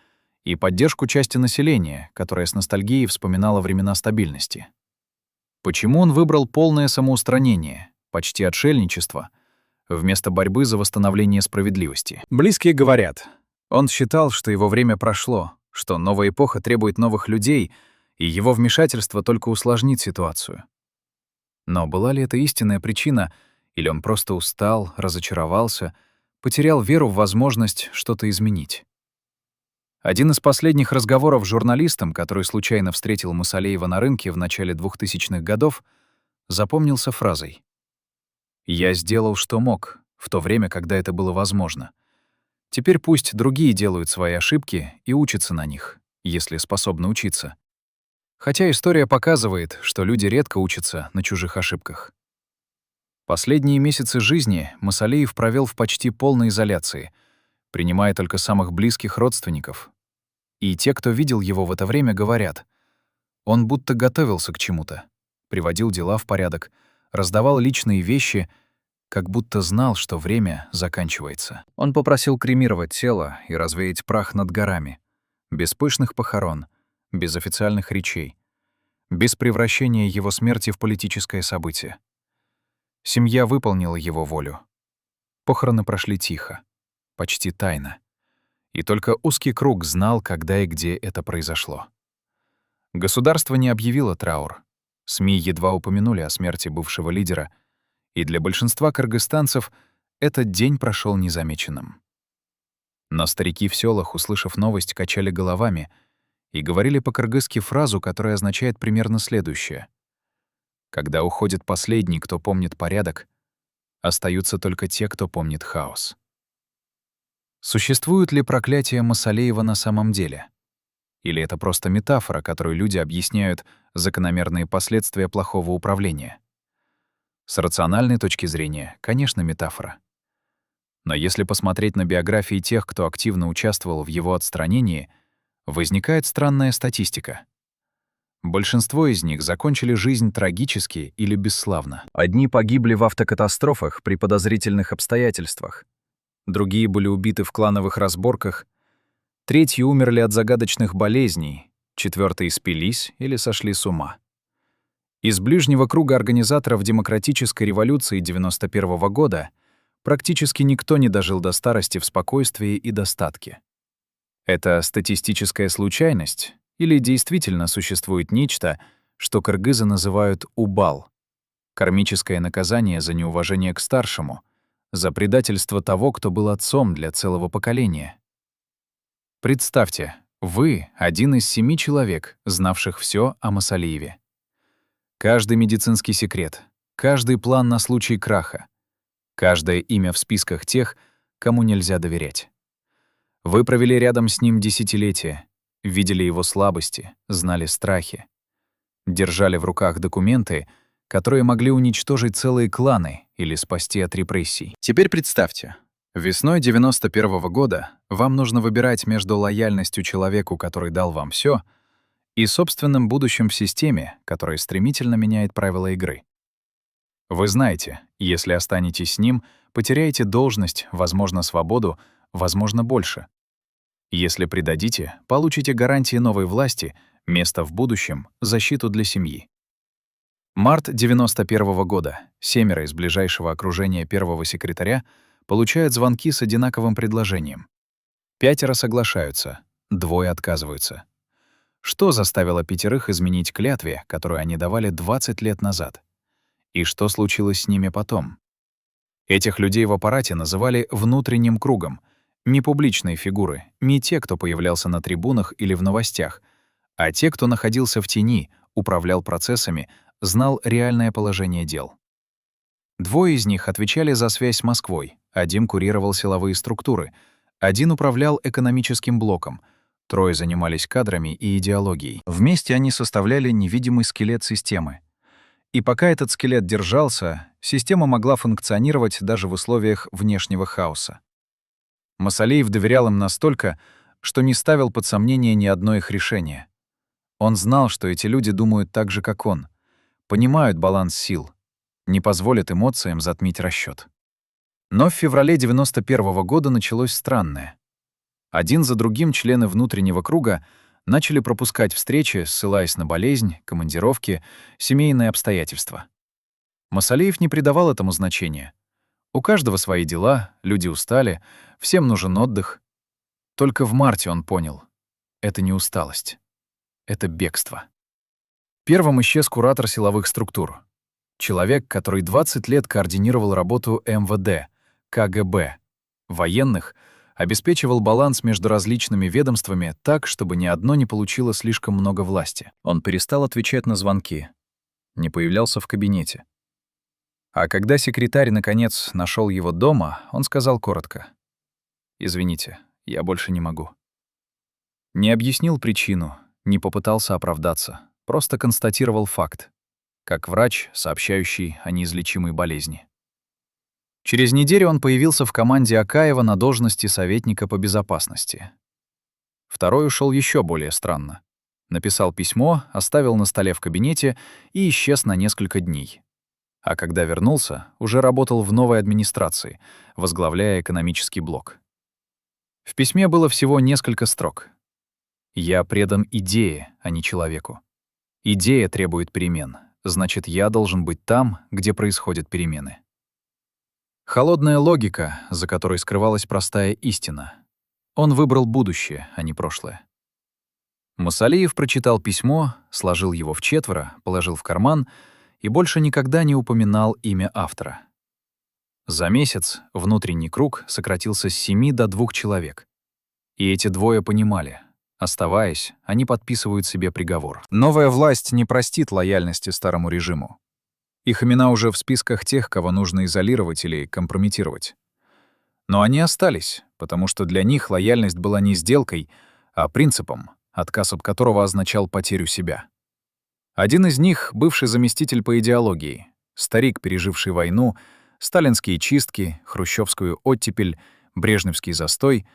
и поддержку части населения, которая с ностальгией вспоминала времена стабильности? Почему он выбрал полное самоустранение, почти отшельничество, вместо борьбы за восстановление справедливости? Близкие говорят, он считал, что его время прошло, что новая эпоха требует новых людей, и его вмешательство только усложнит ситуацию. Но была ли это истинная причина, или он просто устал, разочаровался, потерял веру в возможность что-то изменить? Один из последних разговоров с журналистом, который случайно встретил Масалеева на рынке в начале 2000-х годов, запомнился фразой: «Я сделал, что мог, в то время, когда это было возможно. Теперь пусть другие делают свои ошибки и учатся на них, если способны учиться». Хотя история показывает, что люди редко учатся на чужих ошибках. Последние месяцы жизни Масалеев провел в почти полной изоляции, принимая только самых близких родственников. И те, кто видел его в это время, говорят, он будто готовился к чему-то, приводил дела в порядок, раздавал личные вещи, как будто знал, что время заканчивается. Он попросил кремировать тело и развеять прах над горами, без пышных похорон, без официальных речей, без превращения его смерти в политическое событие. Семья выполнила его волю. Похороны прошли тихо, почти тайно. И только узкий круг знал, когда и где это произошло. Государство не объявило траур. СМИ едва упомянули о смерти бывшего лидера, и для большинства кыргызстанцев этот день прошел незамеченным. Но старики в селах, услышав новость, качали головами и говорили по-кыргызски фразу, которая означает примерно следующее: «Когда уходит последний, кто помнит порядок, остаются только те, кто помнит хаос». Существует ли проклятие Масалеева на самом деле? Или это просто метафора, которой люди объясняют закономерные последствия плохого управления? С рациональной точки зрения, конечно, метафора. Но если посмотреть на биографии тех, кто активно участвовал в его отстранении, возникает странная статистика. Большинство из них закончили жизнь трагически или бесславно. Одни погибли в автокатастрофах при подозрительных обстоятельствах, другие были убиты в клановых разборках, третьи умерли от загадочных болезней, четвертые спились или сошли с ума. Из ближнего круга организаторов демократической революции 91 года практически никто не дожил до старости в спокойствии и достатке. Это статистическая случайность или действительно существует нечто, что кыргызы называют убал — кармическое наказание за неуважение к старшему, за предательство того, кто был отцом для целого поколения? Представьте, вы — один из 7 человек, знавших все о Масалиеве. Каждый медицинский секрет, каждый план на случай краха, каждое имя в списках тех, кому нельзя доверять. Вы провели рядом с ним десятилетия, видели его слабости, знали страхи, держали в руках документы, которые могли уничтожить целые кланы или спасти от репрессий. Теперь представьте, весной 91 года вам нужно выбирать между лояльностью человеку, который дал вам все, и собственным будущим в системе, которая стремительно меняет правила игры. Вы знаете, если останетесь с ним, потеряете должность, возможно, свободу, возможно, больше. Если предадите, получите гарантии новой власти, место в будущем, защиту для семьи. Март 91 года. 7 из ближайшего окружения первого секретаря получают звонки с одинаковым предложением. 5 соглашаются, 2 отказываются. Что заставило 5 изменить клятве, которую они давали 20 лет назад? И что случилось с ними потом? Этих людей в аппарате называли внутренним кругом, не публичные фигуры, не те, кто появлялся на трибунах или в новостях, а те, кто находился в тени, управлял процессами, знал реальное положение дел. Двое из них отвечали за связь с Москвой, один курировал силовые структуры, один управлял экономическим блоком, трое занимались кадрами и идеологией. Вместе они составляли невидимый скелет системы. И пока этот скелет держался, система могла функционировать даже в условиях внешнего хаоса. Масалеев доверял им настолько, что не ставил под сомнение ни одно их решение. Он знал, что эти люди думают так же, как он, понимают баланс сил, не позволят эмоциям затмить расчет. Но в феврале 91-го года началось странное. Один за другим члены внутреннего круга начали пропускать встречи, ссылаясь на болезнь, командировки, семейные обстоятельства. Масалеев не придавал этому значения. У каждого свои дела, люди устали, всем нужен отдых. Только в марте он понял — это не усталость, это бегство. Первым исчез куратор силовых структур. Человек, который 20 лет координировал работу МВД, КГБ, военных, обеспечивал баланс между различными ведомствами так, чтобы ни одно не получило слишком много власти. Он перестал отвечать на звонки, не появлялся в кабинете. А когда секретарь, наконец, нашел его дома, он сказал коротко: «Извините, я больше не могу». Не объяснил причину, не попытался оправдаться, просто констатировал факт, как врач, сообщающий о неизлечимой болезни. Через неделю он появился в команде Акаева на должности советника по безопасности. Второй ушел еще более странно. Написал письмо, оставил на столе в кабинете и исчез на несколько дней. А когда вернулся, уже работал в новой администрации, возглавляя экономический блок. В письме было всего несколько строк. «Я предан идее, а не человеку. Идея требует перемен, значит, я должен быть там, где происходят перемены». Холодная логика, за которой скрывалась простая истина. Он выбрал будущее, а не прошлое. Масалеев прочитал письмо, сложил его в четверо, положил в карман и больше никогда не упоминал имя автора. За месяц внутренний круг сократился с 7 до 2 человек. И эти двое понимали, оставаясь, они подписывают себе приговор. Новая власть не простит лояльности старому режиму. Их имена уже в списках тех, кого нужно изолировать или компрометировать. Но они остались, потому что для них лояльность была не сделкой, а принципом, отказ от которого означал потерю себя. Один из них — бывший заместитель по идеологии, старик, переживший войну, сталинские чистки, хрущевскую оттепель, брежневский застой,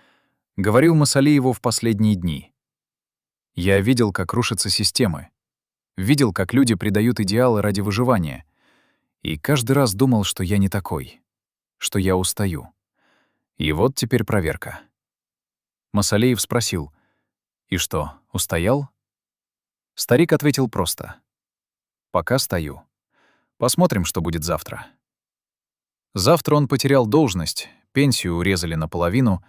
говорил Масалееву в последние дни. «Я видел, как рушатся системы, видел, как люди предают идеалы ради выживания, и каждый раз думал, что я не такой, что я устаю. И вот теперь проверка». Масалеев спросил: «И что, устоял?» Старик ответил просто: «Пока стою. Посмотрим, что будет завтра». Завтра он потерял должность, пенсию урезали наполовину,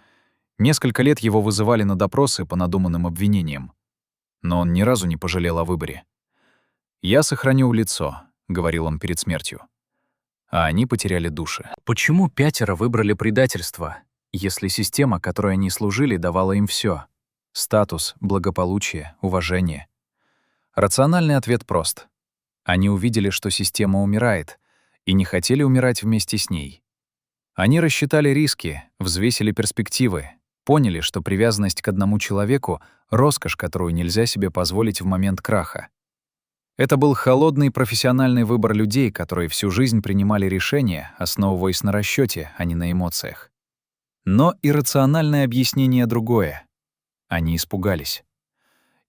несколько лет его вызывали на допросы по надуманным обвинениям. Но он ни разу не пожалел о выборе. «Я сохраню лицо», — говорил он перед смертью. А они потеряли души. Почему 5 выбрали предательство, если система, которой они служили, давала им все: статус, благополучие, уважение? Рациональный ответ прост. Они увидели, что система умирает, и не хотели умирать вместе с ней. Они рассчитали риски, взвесили перспективы, поняли, что привязанность к одному человеку — роскошь, которую нельзя себе позволить в момент краха. Это был холодный профессиональный выбор людей, которые всю жизнь принимали решения, основываясь на расчете, а не на эмоциях. Но иррациональное объяснение другое. Они испугались.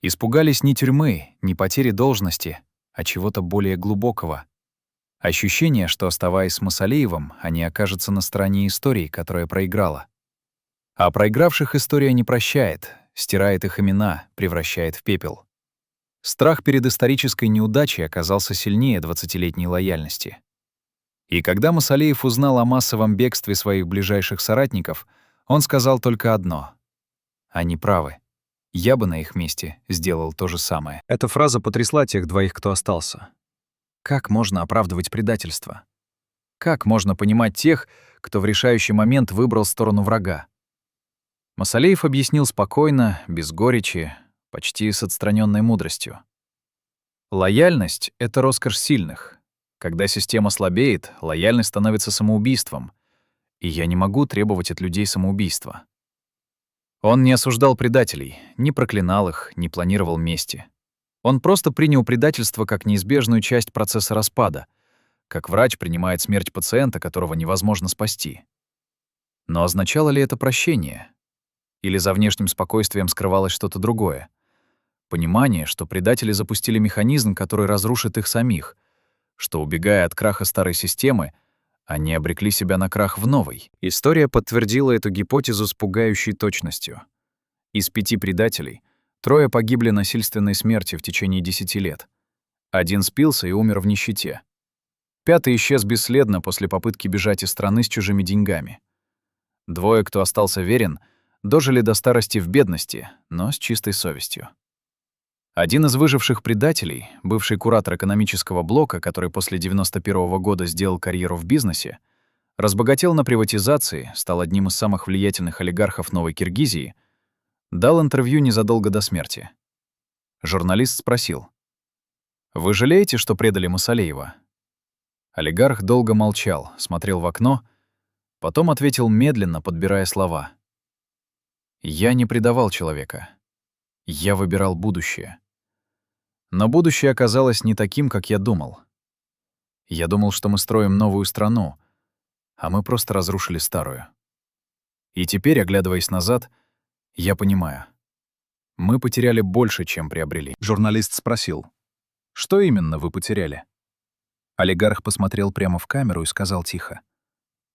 Испугались не тюрьмы, не потери должности, а чего-то более глубокого. Ощущение, что, оставаясь с Масалеевым, они окажутся на стороне истории, которая проиграла. А проигравших история не прощает, стирает их имена, превращает в пепел. Страх перед исторической неудачей оказался сильнее 20-летней лояльности. И когда Масалеев узнал о массовом бегстве своих ближайших соратников, он сказал только одно: «Они правы. Я бы на их месте сделал то же самое». Эта фраза потрясла тех двоих, кто остался. Как можно оправдывать предательство? Как можно понимать тех, кто в решающий момент выбрал сторону врага? Масалеев объяснил спокойно, без горечи, почти с отстраненной мудростью. Лояльность — это роскошь сильных. Когда система слабеет, лояльность становится самоубийством. И я не могу требовать от людей самоубийства. Он не осуждал предателей, не проклинал их, не планировал мести. Он просто принял предательство как неизбежную часть процесса распада, как врач принимает смерть пациента, которого невозможно спасти. Но означало ли это прощение? Или за внешним спокойствием скрывалось что-то другое? Понимание, что предатели запустили механизм, который разрушит их самих, что, убегая от краха старой системы, они обрекли себя на крах в новой. История подтвердила эту гипотезу с пугающей точностью. Из 5 предателей 3 погибли насильственной смертью в течение 10 лет. 1 спился и умер в нищете. 5 исчез бесследно после попытки бежать из страны с чужими деньгами. 2, кто остался верен, дожили до старости в бедности, но с чистой совестью. 1 из выживших предателей, бывший куратор экономического блока, который после 91 года сделал карьеру в бизнесе, разбогател на приватизации, стал одним из самых влиятельных олигархов Новой Киргизии, дал интервью незадолго до смерти. Журналист спросил: «Вы жалеете, что предали Масалеева?» Олигарх долго молчал, смотрел в окно, потом ответил медленно, подбирая слова: «Я не предавал человека. Я выбирал будущее. Но будущее оказалось не таким, как я думал. Я думал, что мы строим новую страну, а мы просто разрушили старую. И теперь, оглядываясь назад, я понимаю, мы потеряли больше, чем приобрели». Журналист спросил: «Что именно вы потеряли?» Олигарх посмотрел прямо в камеру и сказал тихо: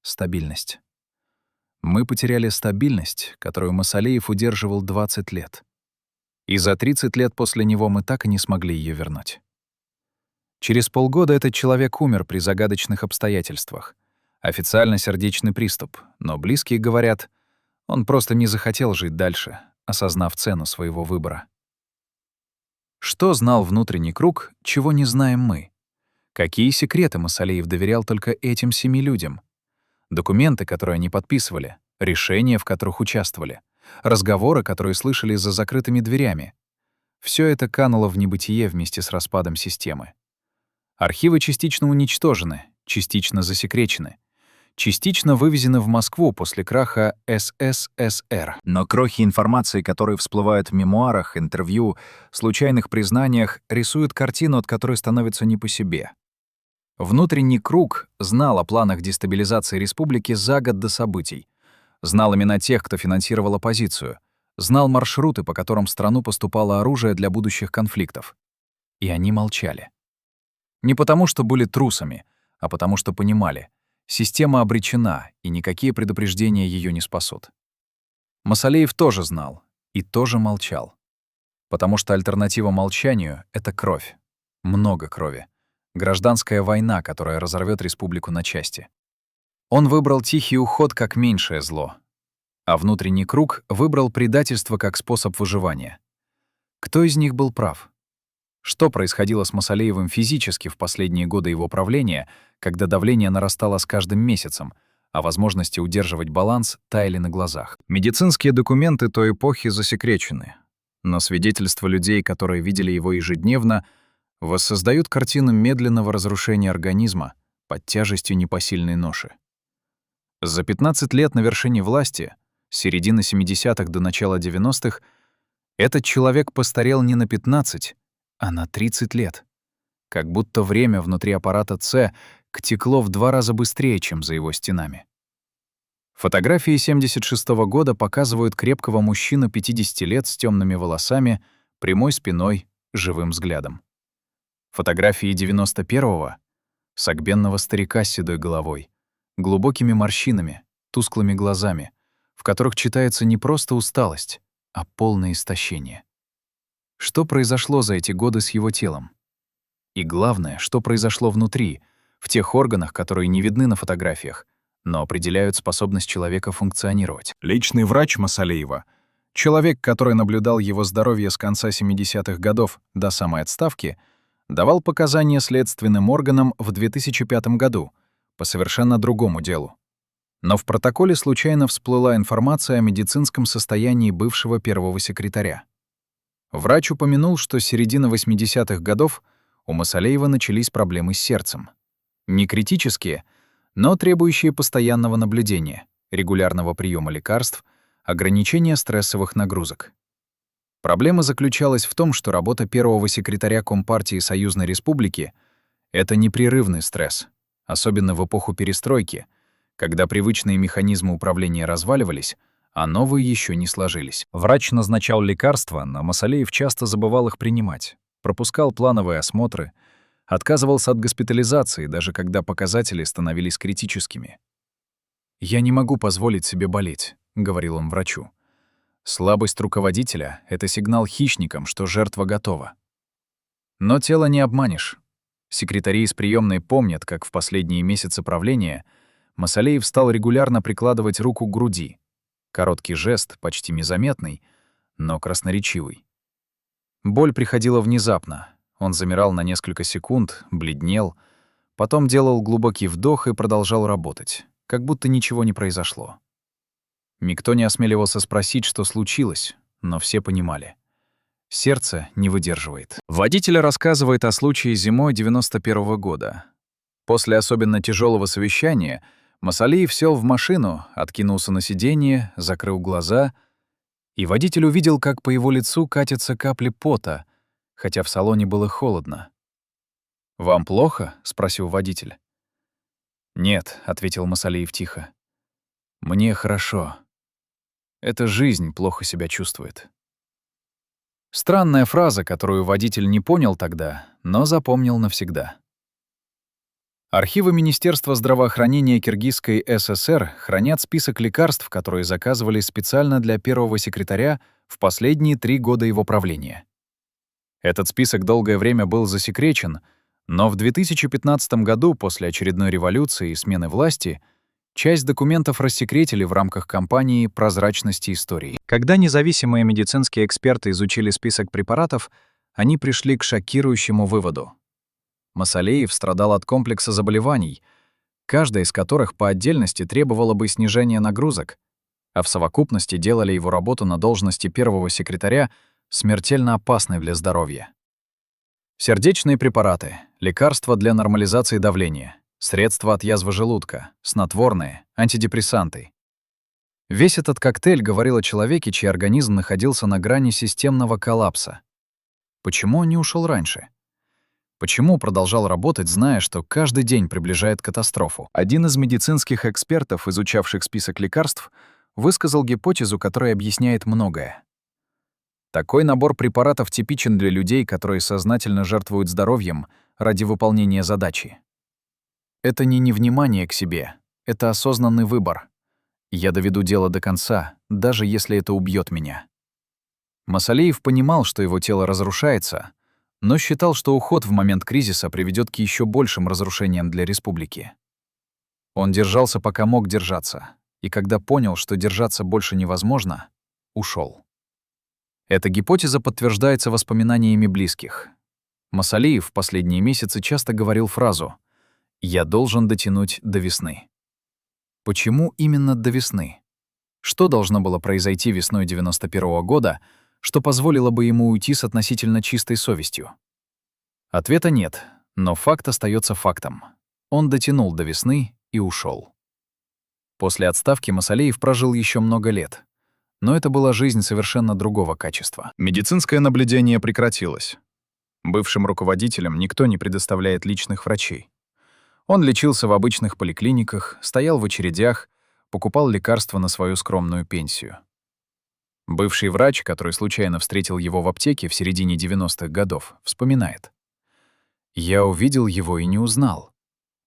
«Стабильность. Мы потеряли стабильность, которую Масалеев удерживал 20 лет. И за 30 лет после него мы так и не смогли ее вернуть. Через полгода этот человек умер при загадочных обстоятельствах. Официально сердечный приступ, но близкие говорят, он просто не захотел жить дальше, осознав цену своего выбора». Что знал внутренний круг, чего не знаем мы? Какие секреты Масалеев доверял только этим 7 людям? Документы, которые они подписывали, решения, в которых участвовали, разговоры, которые слышали за закрытыми дверями. Все это кануло в небытие вместе с распадом системы. Архивы частично уничтожены, частично засекречены, частично вывезены в Москву после краха СССР. Но крохи информации, которые всплывают в мемуарах, интервью, случайных признаниях, рисуют картину, от которой становится не по себе. Внутренний круг знал о планах дестабилизации республики за год до событий, знал имена тех, кто финансировал оппозицию, знал маршруты, по которым в страну поступало оружие для будущих конфликтов. И они молчали. Не потому, что были трусами, а потому, что понимали, система обречена, и никакие предупреждения ее не спасут. Масалеев тоже знал и тоже молчал. Потому что альтернатива молчанию — это кровь. Много крови. Гражданская война, которая разорвет республику на части. Он выбрал тихий уход как меньшее зло, а внутренний круг выбрал предательство как способ выживания. Кто из них был прав? Что происходило с Масалеевым физически в последние годы его правления, когда давление нарастало с каждым месяцем, а возможности удерживать баланс таяли на глазах? Медицинские документы той эпохи засекречены, но свидетельства людей, которые видели его ежедневно, воссоздают картину медленного разрушения организма под тяжестью непосильной ноши. За 15 лет на вершине власти, с середины 70-х до начала 90-х, этот человек постарел не на 15, а на 30 лет. Как будто время внутри аппарата Ц текло в 2 раза быстрее, чем за его стенами. Фотографии 76-го года показывают крепкого мужчину 50 лет с темными волосами, прямой спиной, живым взглядом. Фотографии 91-го — согбенного старика с седой головой, глубокими морщинами, тусклыми глазами, в которых читается не просто усталость, а полное истощение. Что произошло за эти годы с его телом? И главное, что произошло внутри, в тех органах, которые не видны на фотографиях, но определяют способность человека функционировать. Личный врач Масалеева, человек, который наблюдал его здоровье с конца 70-х годов до самой отставки, давал показания следственным органам в 2005 году, по совершенно другому делу. Но в протоколе случайно всплыла информация о медицинском состоянии бывшего первого секретаря. Врач упомянул, что с середины 80-х годов у Масалеева начались проблемы с сердцем. Не критические, но требующие постоянного наблюдения, регулярного приема лекарств, ограничения стрессовых нагрузок. Проблема заключалась в том, что работа первого секретаря Компартии Союзной Республики — это непрерывный стресс, особенно в эпоху перестройки, когда привычные механизмы управления разваливались, а новые еще не сложились. Врач назначал лекарства, но Масалеев часто забывал их принимать, пропускал плановые осмотры, отказывался от госпитализации, даже когда показатели становились критическими. «Я не могу позволить себе болеть», — говорил он врачу. «Слабость руководителя — это сигнал хищникам, что жертва готова». Но тело не обманешь. Секретари из приемной помнят, как в последние месяцы правления Масалеев стал регулярно прикладывать руку к груди. Короткий жест, почти незаметный, но красноречивый. Боль приходила внезапно. Он замирал на несколько секунд, бледнел, потом делал глубокий вдох и продолжал работать, как будто ничего не произошло. Никто не осмеливался спросить, что случилось, но все понимали. Сердце не выдерживает. Водитель рассказывает о случае зимой 91-го года. После особенно тяжелого совещания Масалеев сел в машину, откинулся на сиденье, закрыл глаза, и водитель увидел, как по его лицу катятся капли пота, хотя в салоне было холодно. «Вам плохо?» — спросил водитель. «Нет», — ответил Масалеев тихо. «Мне хорошо. Эта жизнь плохо себя чувствует». Странная фраза, которую водитель не понял тогда, но запомнил навсегда. Архивы Министерства здравоохранения Киргизской ССР хранят список лекарств, которые заказывались специально для первого секретаря в последние 3 года его правления. Этот список долгое время был засекречен, но в 2015 году, после очередной революции и смены власти, часть документов рассекретили в рамках кампании «Прозрачности истории». Когда независимые медицинские эксперты изучили список препаратов, они пришли к шокирующему выводу. Масалеев страдал от комплекса заболеваний, каждая из которых по отдельности требовала бы снижения нагрузок, а в совокупности делали его работу на должности первого секретаря смертельно опасной для здоровья. Сердечные препараты, лекарства для нормализации давления, средства от язвы желудка, снотворные, антидепрессанты. Весь этот коктейль говорил о человеке, чей организм находился на грани системного коллапса. Почему он не ушел раньше? Почему продолжал работать, зная, что каждый день приближает катастрофу? Один из медицинских экспертов, изучавших список лекарств, высказал гипотезу, которая объясняет многое. Такой набор препаратов типичен для людей, которые сознательно жертвуют здоровьем ради выполнения задачи. Это не невнимание к себе, это осознанный выбор. Я доведу дело до конца, даже если это убьет меня. Масалеев понимал, что его тело разрушается, но считал, что уход в момент кризиса приведет к еще большим разрушениям для республики. Он держался, пока мог держаться, и когда понял, что держаться больше невозможно, ушел. Эта гипотеза подтверждается воспоминаниями близких. Масалеев в последние месяцы часто говорил фразу «Я должен дотянуть до весны». Почему именно до весны? Что должно было произойти весной 91-го года, что позволило бы ему уйти с относительно чистой совестью? Ответа нет, но факт остается фактом. Он дотянул до весны и ушел. После отставки Масалеев прожил еще много лет. Но это была жизнь совершенно другого качества. Медицинское наблюдение прекратилось. Бывшим руководителям никто не предоставляет личных врачей. Он лечился в обычных поликлиниках, стоял в очередях, покупал лекарства на свою скромную пенсию. Бывший врач, который случайно встретил его в аптеке в середине 90-х годов, вспоминает. «Я увидел его и не узнал.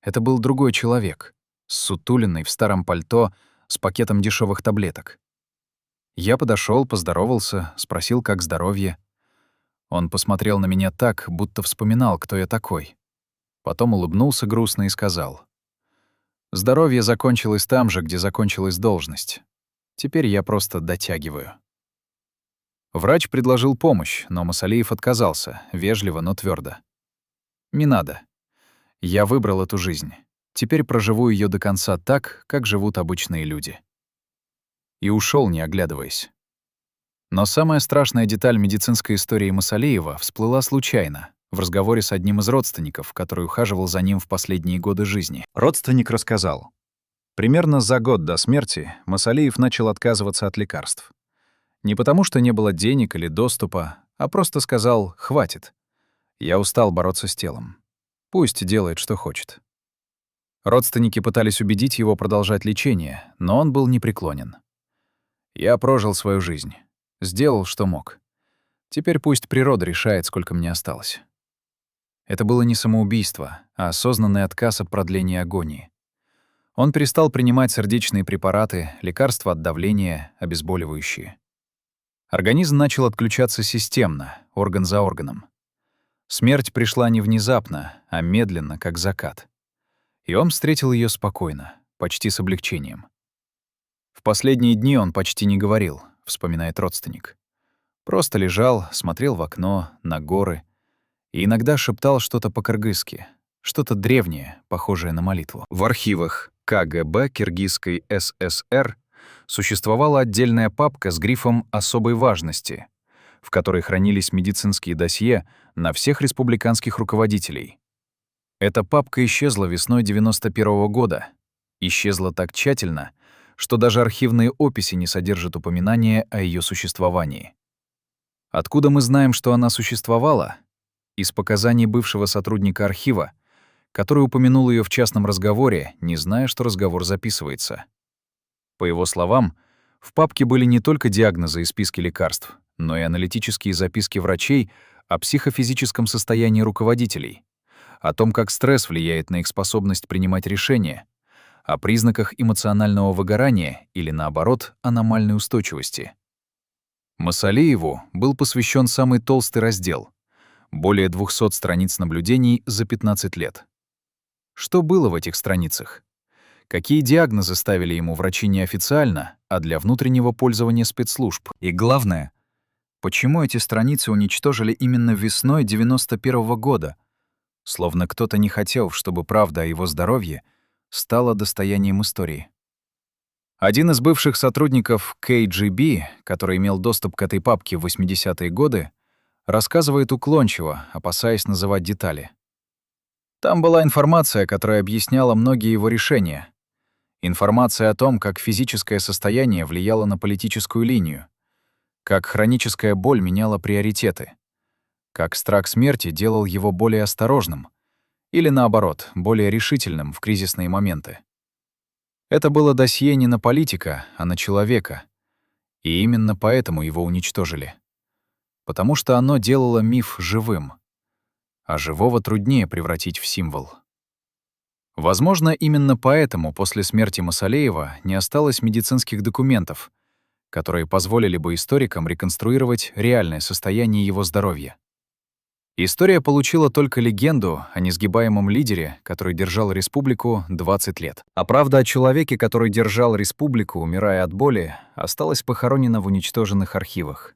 Это был другой человек, ссутуленный в старом пальто, с пакетом дешевых таблеток. Я подошел, поздоровался, спросил, как здоровье. Он посмотрел на меня так, будто вспоминал, кто я такой. Потом улыбнулся грустно и сказал: «Здоровье закончилось там же, где закончилась должность. Теперь я просто дотягиваю». Врач предложил помощь, но Масалеев отказался, вежливо, но твердо. «Не надо. Я выбрал эту жизнь. Теперь проживу ее до конца так, как живут обычные люди. И ушел, не оглядываясь. Но самая страшная деталь медицинской истории Масалеева всплыла случайно, в разговоре с одним из родственников, который ухаживал за ним в последние годы жизни. Родственник рассказал. Примерно за год до смерти Масалеев начал отказываться от лекарств. Не потому, что не было денег или доступа, а просто сказал «хватит». Я устал бороться с телом. Пусть делает, что хочет. Родственники пытались убедить его продолжать лечение, но он был непреклонен. Я прожил свою жизнь. Сделал, что мог. Теперь пусть природа решает, сколько мне осталось. Это было не самоубийство, а осознанный отказ от продления агонии. Он перестал принимать сердечные препараты, лекарства от давления, обезболивающие. Организм начал отключаться системно, орган за органом. Смерть пришла не внезапно, а медленно, как закат. И он встретил ее спокойно, почти с облегчением. В последние дни он почти не говорил, вспоминает родственник. Просто лежал, смотрел в окно, на горы и иногда шептал что-то по-кыргызски, что-то древнее, похожее на молитву. В архивах КГБ Киргизской ССР существовала отдельная папка с грифом «Особой важности», в которой хранились медицинские досье на всех республиканских руководителей. Эта папка исчезла весной 91 года. Исчезла так тщательно, что даже архивные описи не содержат упоминания о ее существовании. Откуда мы знаем, что она существовала? Из показаний бывшего сотрудника архива, который упомянул ее в частном разговоре, не зная, что разговор записывается. По его словам, в папке были не только диагнозы и списки лекарств, но и аналитические записки врачей о психофизическом состоянии руководителей, о том, как стресс влияет на их способность принимать решения, о признаках эмоционального выгорания или, наоборот, аномальной устойчивости. Масалееву был посвящен самый толстый раздел — более 200 страниц наблюдений за 15 лет. Что было в этих страницах? Какие диагнозы ставили ему врачи неофициально, а для внутреннего пользования спецслужб? И главное, почему эти страницы уничтожили именно весной 91 года? Словно кто-то не хотел, чтобы правда о его здоровье стала достоянием истории. Один из бывших сотрудников КГБ, который имел доступ к этой папке в 80-е годы, рассказывает уклончиво, опасаясь называть детали. Там была информация, которая объясняла многие его решения. Информация о том, как физическое состояние влияло на политическую линию, как хроническая боль меняла приоритеты, как страх смерти делал его более осторожным или, наоборот, более решительным в кризисные моменты. Это было досье не на политика, а на человека, и именно поэтому его уничтожили. Потому что оно делало миф живым, а живого труднее превратить в символ. Возможно, именно поэтому после смерти Масалеева не осталось медицинских документов, которые позволили бы историкам реконструировать реальное состояние его здоровья. История получила только легенду о несгибаемом лидере, который держал республику 20 лет. А правда о человеке, который держал республику, умирая от боли, осталась похоронена в уничтоженных архивах.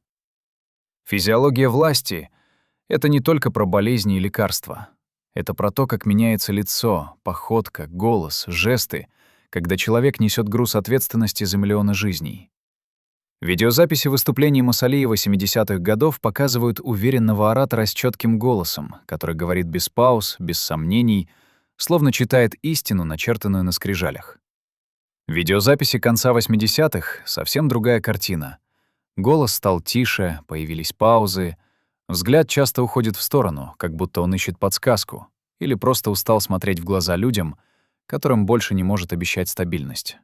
Физиология власти — это не только про болезни и лекарства. Это про то, как меняется лицо, походка, голос, жесты, когда человек несет груз ответственности за миллионы жизней. Видеозаписи выступлений Масалеева 70-х годов показывают уверенного оратора с четким голосом, который говорит без пауз, без сомнений, словно читает истину, начертанную на скрижалях. Видеозаписи конца 80-х — совсем другая картина. Голос стал тише, появились паузы, взгляд часто уходит в сторону, как будто он ищет подсказку, или просто устал смотреть в глаза людям, которым больше не может обещать стабильность.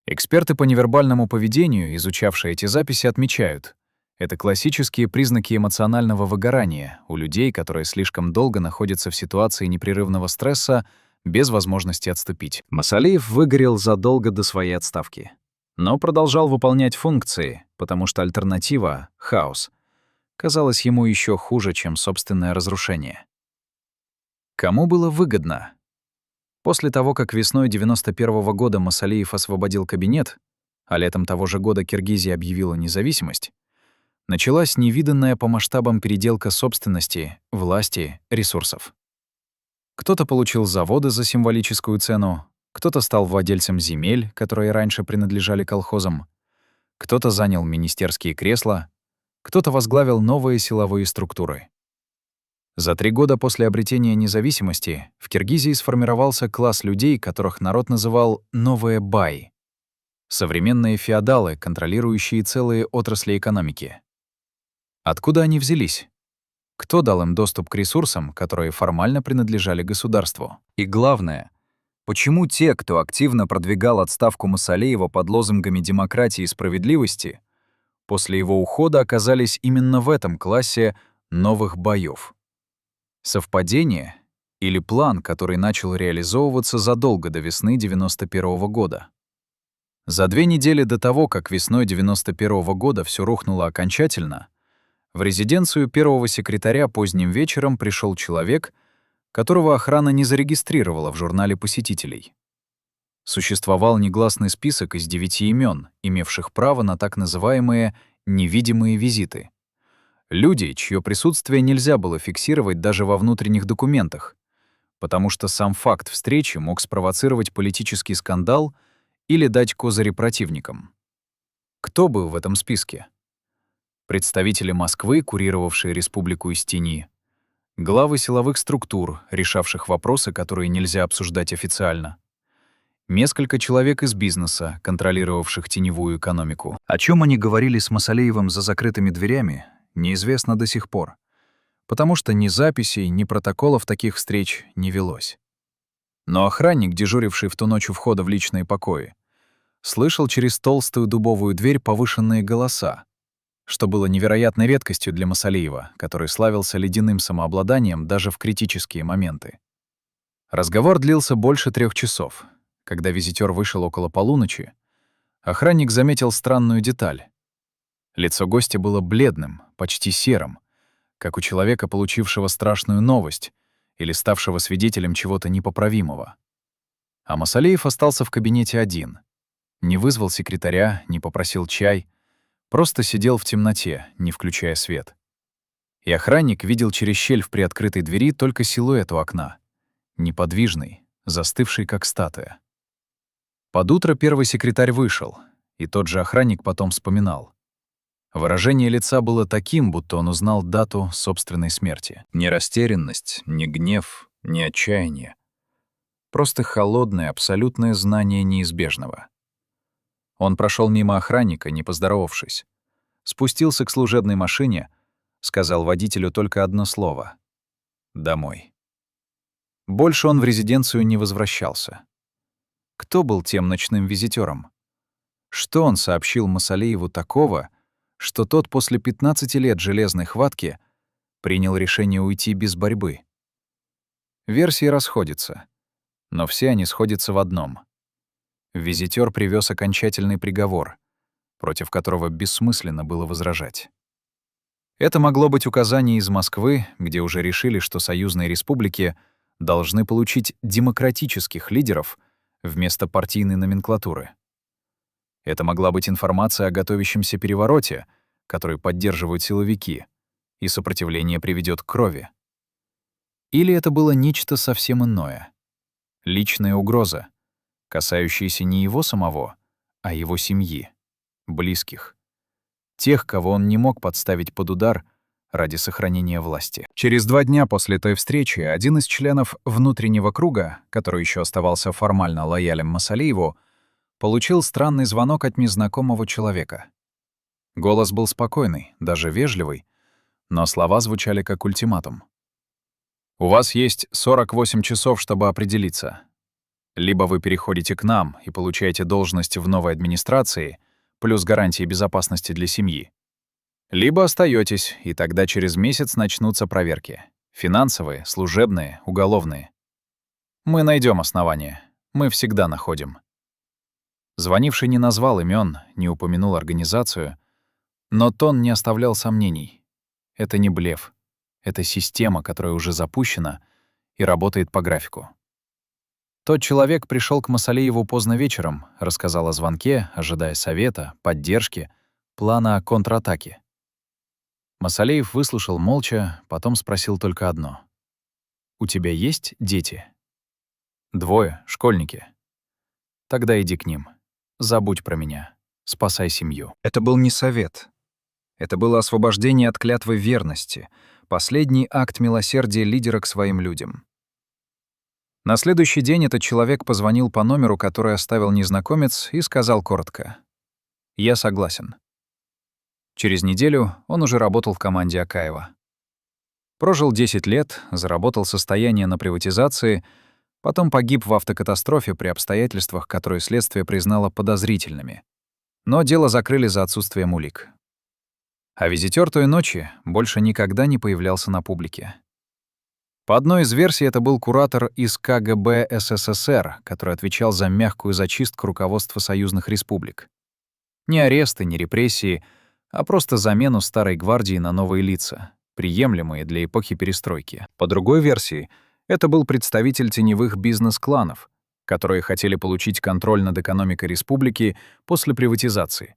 Эксперты по невербальному поведению, изучавшие эти записи, отмечают, это классические признаки эмоционального выгорания у людей, которые слишком долго находятся в ситуации непрерывного стресса без возможности отступить. Масалеев выгорел задолго до своей отставки, но продолжал выполнять функции, потому что альтернатива — хаос — казалась ему еще хуже, чем собственное разрушение. Кому было выгодно? После того, как весной 91 года Масалеев освободил кабинет, а летом того же года Киргизия объявила независимость, началась невиданная по масштабам переделка собственности, власти, ресурсов. Кто-то получил заводы за символическую цену, кто-то стал владельцем земель, которые раньше принадлежали колхозам, кто-то занял министерские кресла, кто-то возглавил новые силовые структуры. За 3 года после обретения независимости в Киргизии сформировался класс людей, которых народ называл «новые баи» — современные феодалы, контролирующие целые отрасли экономики. Откуда они взялись? Кто дал им доступ к ресурсам, которые формально принадлежали государству? И главное, почему те, кто активно продвигал отставку Муссалиева под лозунгами демократии и справедливости, после его ухода оказались именно в этом классе новых боёв? Совпадение или план, который начал реализовываться задолго до весны 91 года? За 2 недели до того, как весной 91 года все рухнуло окончательно, в резиденцию первого секретаря поздним вечером пришел человек, которого охрана не зарегистрировала в журнале посетителей. Существовал негласный список из 9 имен, имевших право на так называемые «невидимые визиты». Люди, чье присутствие нельзя было фиксировать даже во внутренних документах, потому что сам факт встречи мог спровоцировать политический скандал или дать козыри противникам. Кто был в этом списке? Представители Москвы, курировавшие республику из тени, главы силовых структур, решавших вопросы, которые нельзя обсуждать официально, несколько человек из бизнеса, контролировавших теневую экономику. О чем они говорили с Муссалиевым за закрытыми дверями, неизвестно до сих пор, потому что ни записей, ни протоколов таких встреч не велось. Но охранник, дежуривший в ту ночь у входа в личные покои, слышал через толстую дубовую дверь повышенные голоса, что было невероятной редкостью для Муссалиева, который славился ледяным самообладанием даже в критические моменты. Разговор длился больше 3 часов. Когда визитёр вышел около полуночи, охранник заметил странную деталь. Лицо гостя было бледным, почти серым, как у человека, получившего страшную новость или ставшего свидетелем чего-то непоправимого. А Муссалиев остался в кабинете один. Не вызвал секретаря, не попросил чай, просто сидел в темноте, не включая свет. И охранник видел через щель в приоткрытой двери только силуэт у окна, неподвижный, застывший как статуя. Под утро первый секретарь вышел, и тот же охранник потом вспоминал. Выражение лица было таким, будто он узнал дату собственной смерти. Ни растерянность, ни гнев, ни отчаяние. Просто холодное, абсолютное знание неизбежного. Он прошел мимо охранника, не поздоровавшись. Спустился к служебной машине, сказал водителю только одно слово — «Домой». Больше он в резиденцию не возвращался. Кто был тем ночным визитёром? Что он сообщил Муссалиеву такого, что тот после 15 лет железной хватки принял решение уйти без борьбы? Версии расходятся, но все они сходятся в одном. Визитёр привез окончательный приговор, против которого бессмысленно было возражать. Это могло быть указание из Москвы, где уже решили, что союзные республики должны получить демократических лидеров вместо партийной номенклатуры. Это могла быть информация о готовящемся перевороте, который поддерживают силовики, и сопротивление приведет к крови. Или это было нечто совсем иное. Личная угроза, касающаяся не его самого, а его семьи, близких, тех, кого он не мог подставить под удар ради сохранения власти. Через 2 дня после той встречи один из членов внутреннего круга, который еще оставался формально лоялен Муссалиеву, получил странный звонок от незнакомого человека. Голос был спокойный, даже вежливый, но слова звучали как ультиматум. «У вас есть 48 часов, чтобы определиться. Либо вы переходите к нам и получаете должность в новой администрации, плюс гарантии безопасности для семьи. Либо остаетесь, и тогда через месяц начнутся проверки. Финансовые, служебные, уголовные. Мы найдем основания. Мы всегда находим». Звонивший не назвал имен, не упомянул организацию, но тон не оставлял сомнений. Это не блеф. Это система, которая уже запущена и работает по графику. Тот человек пришел к Муссалиеву поздно вечером, рассказал о звонке, ожидая совета, поддержки, плана контратаки. Муссалиев выслушал молча, потом спросил только одно. У тебя есть дети? 2 школьники. Тогда иди к ним. Забудь про меня. Спасай семью. Это был не совет. Это было освобождение от клятвы верности, последний акт милосердия лидера к своим людям. На следующий день этот человек позвонил по номеру, который оставил незнакомец, и сказал коротко: «Я согласен». Через неделю он уже работал в команде Акаева. Прожил 10 лет, заработал состояние на приватизации, потом погиб в автокатастрофе при обстоятельствах, которые следствие признало подозрительными. Но дело закрыли за отсутствием улик. А визитёр той ночи больше никогда не появлялся на публике. По одной из версий, это был куратор из КГБ СССР, который отвечал за мягкую зачистку руководства союзных республик. Не аресты, не репрессии, а просто замену старой гвардии на новые лица, приемлемые для эпохи перестройки. По другой версии, это был представитель теневых бизнес-кланов, которые хотели получить контроль над экономикой республики после приватизации.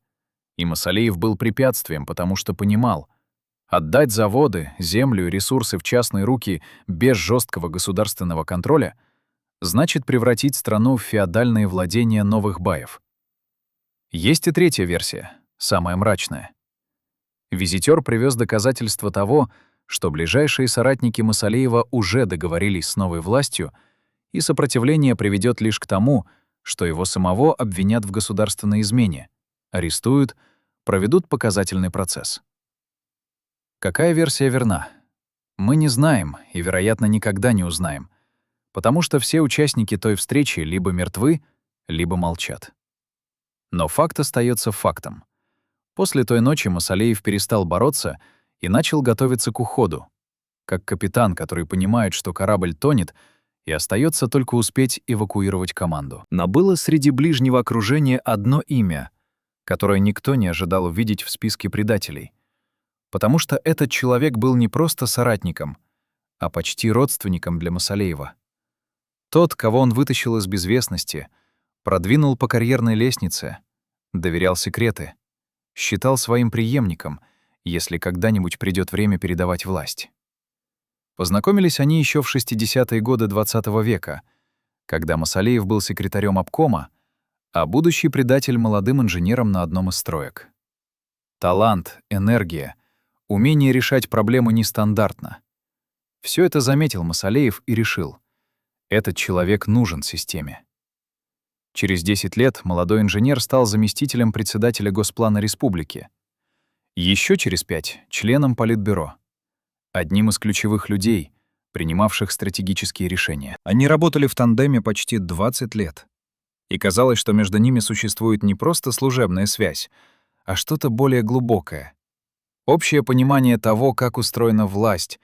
И Масалеев был препятствием, потому что понимал, отдать заводы, землю и ресурсы в частные руки без жесткого государственного контроля значит превратить страну в феодальные владения новых баев. Есть и третья версия, самая мрачная. Визитёр привез доказательства того, что ближайшие соратники Масалеева уже договорились с новой властью, и сопротивление приведет лишь к тому, что его самого обвинят в государственной измене, арестуют, проведут показательный процесс. Какая версия верна? Мы не знаем и, вероятно, никогда не узнаем, потому что все участники той встречи либо мертвы, либо молчат. Но факт остается фактом. После той ночи Масалеев перестал бороться и начал готовиться к уходу, как капитан, который понимает, что корабль тонет, и остается только успеть эвакуировать команду. Но было среди ближнего окружения одно имя, которое никто не ожидал увидеть в списке предателей. Потому что этот человек был не просто соратником, а почти родственником для Масалеева. Тот, кого он вытащил из безвестности, продвинул по карьерной лестнице, доверял секреты, считал своим преемником, если когда-нибудь придёт время передавать власть. Познакомились они ещё в 60-е годы XX века, когда Масалеев был секретарем обкома, а будущий предатель — молодым инженером на одном из строек. Талант, энергия, умение решать проблемы нестандартно. Всё это заметил Масалеев и решил — этот человек нужен системе. Через 10 лет молодой инженер стал заместителем председателя Госплана Республики. Еще через 5 — членом Политбюро. Одним из ключевых людей, принимавших стратегические решения. Они работали в тандеме почти 20 лет. И казалось, что между ними существует не просто служебная связь, а что-то более глубокое. Общее понимание того, как устроена власть,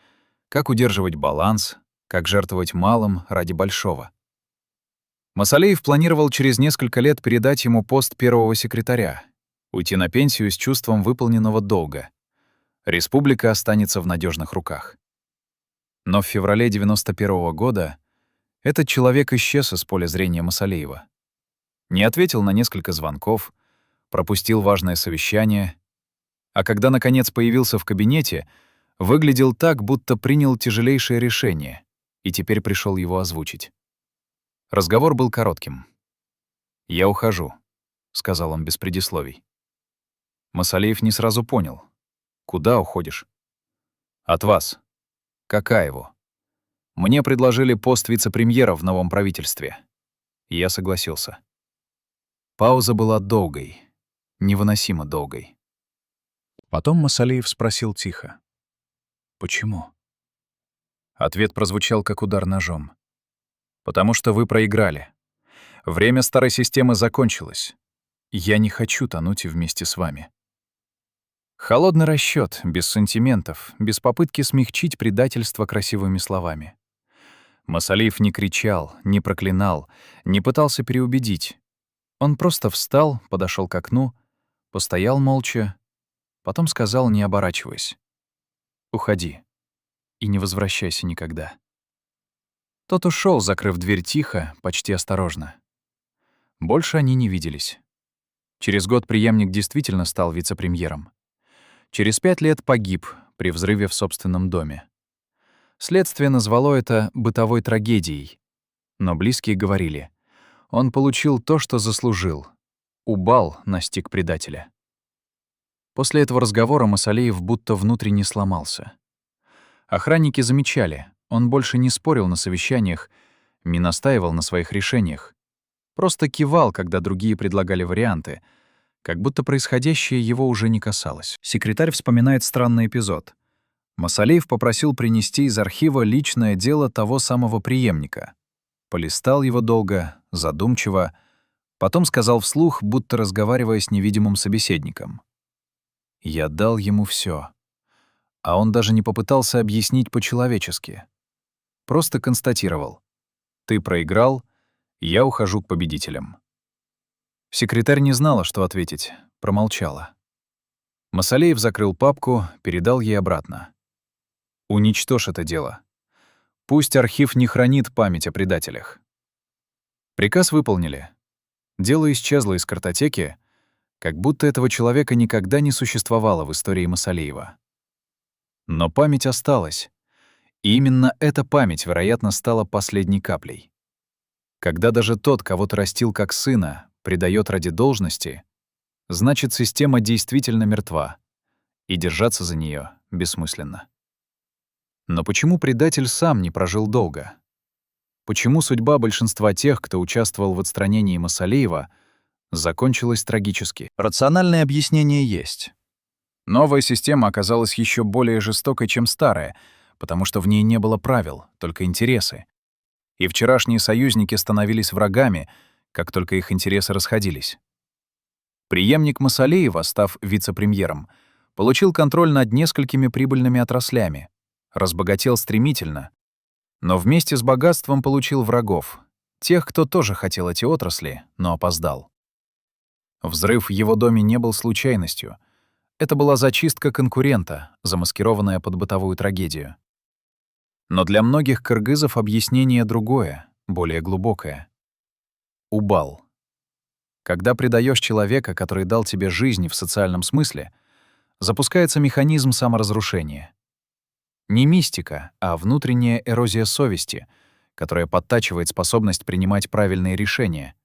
как удерживать баланс, как жертвовать малым ради большого. Масалеев планировал через несколько лет передать ему пост первого секретаря, уйти на пенсию с чувством выполненного долга. Республика останется в надежных руках. Но в феврале 91 года этот человек исчез из поля зрения Масалеева. Не ответил на несколько звонков, пропустил важное совещание, а когда, наконец, появился в кабинете, выглядел так, будто принял тяжелейшее решение и теперь пришел его озвучить. Разговор был коротким. «Я ухожу», — сказал он без предисловий. Масалеев не сразу понял. «Куда уходишь?» «От вас». «Какаеву». «Мне предложили пост вице-премьера в новом правительстве». И я согласился. Пауза была долгой, невыносимо долгой. Потом Масалеев спросил тихо: «Почему?» Ответ прозвучал как удар ножом. «Потому что вы проиграли. Время старой системы закончилось. Я не хочу тонуть вместе с вами». Холодный расчёт, без сантиментов, без попытки смягчить предательство красивыми словами. Масалеев не кричал, не проклинал, не пытался переубедить. Он просто встал, подошёл к окну, постоял молча, потом сказал, не оборачиваясь: «Уходи и не возвращайся никогда». Тот ушёл, закрыв дверь тихо, почти осторожно. Больше они не виделись. Через год преемник действительно стал вице-премьером. Через 5 лет погиб при взрыве в собственном доме. Следствие назвало это бытовой трагедией. Но близкие говорили, он получил то, что заслужил. Убал настиг предателя. После этого разговора Масалеев будто внутренне сломался. Охранники замечали, он больше не спорил на совещаниях, не настаивал на своих решениях. Просто кивал, когда другие предлагали варианты, как будто происходящее его уже не касалось. Секретарь вспоминает странный эпизод. Масалеев попросил принести из архива личное дело того самого преемника. Полистал его долго, задумчиво, потом сказал вслух, будто разговаривая с невидимым собеседником. «Я дал ему все, а он даже не попытался объяснить по-человечески. Просто констатировал. «Ты проиграл, я ухожу к победителям». Секретарь не знала, что ответить, промолчала. Масалеев закрыл папку, передал ей обратно. «Уничтожь это дело. Пусть архив не хранит память о предателях». Приказ выполнили. Дело исчезло из картотеки, как будто этого человека никогда не существовало в истории Масалеева. Но память осталась. И именно эта память, вероятно, стала последней каплей. Когда даже тот, кого ты растил как сына, предает ради должности, значит, система действительно мертва, и держаться за нее бессмысленно. Но почему предатель сам не прожил долго? Почему судьба большинства тех, кто участвовал в отстранении Масалеева, закончилась трагически? Рациональное объяснение есть. Новая система оказалась еще более жестокой, чем старая, потому что в ней не было правил, только интересы. И вчерашние союзники становились врагами, как только их интересы расходились. Преемник Масалеева, став вице-премьером, получил контроль над несколькими прибыльными отраслями, разбогател стремительно, но вместе с богатством получил врагов, тех, кто тоже хотел эти отрасли, но опоздал. Взрыв в его доме не был случайностью. Это была зачистка конкурента, замаскированная под бытовую трагедию. Но для многих кыргызов объяснение другое, более глубокое. Убал. Когда предаешь человека, который дал тебе жизнь в социальном смысле, запускается механизм саморазрушения. Не мистика, а внутренняя эрозия совести, которая подтачивает способность принимать правильные решения.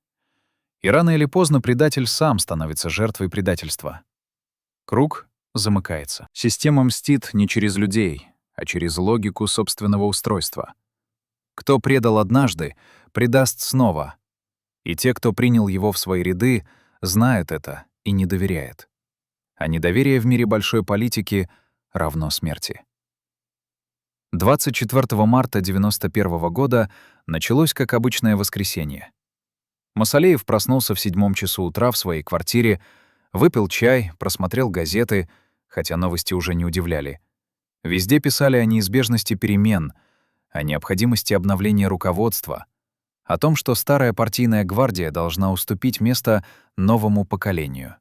И рано или поздно предатель сам становится жертвой предательства. Круг замыкается. Система мстит не через людей, а через логику собственного устройства. Кто предал однажды, предаст снова. И те, кто принял его в свои ряды, знают это и не доверяют. А недоверие в мире большой политики равно смерти. 24 марта 1991 года началось как обычное воскресенье. Масалеев проснулся в 7 часу утра в своей квартире, выпил чай, просмотрел газеты, хотя новости уже не удивляли. Везде писали о неизбежности перемен, о необходимости обновления руководства, о том, что старая партийная гвардия должна уступить место новому поколению.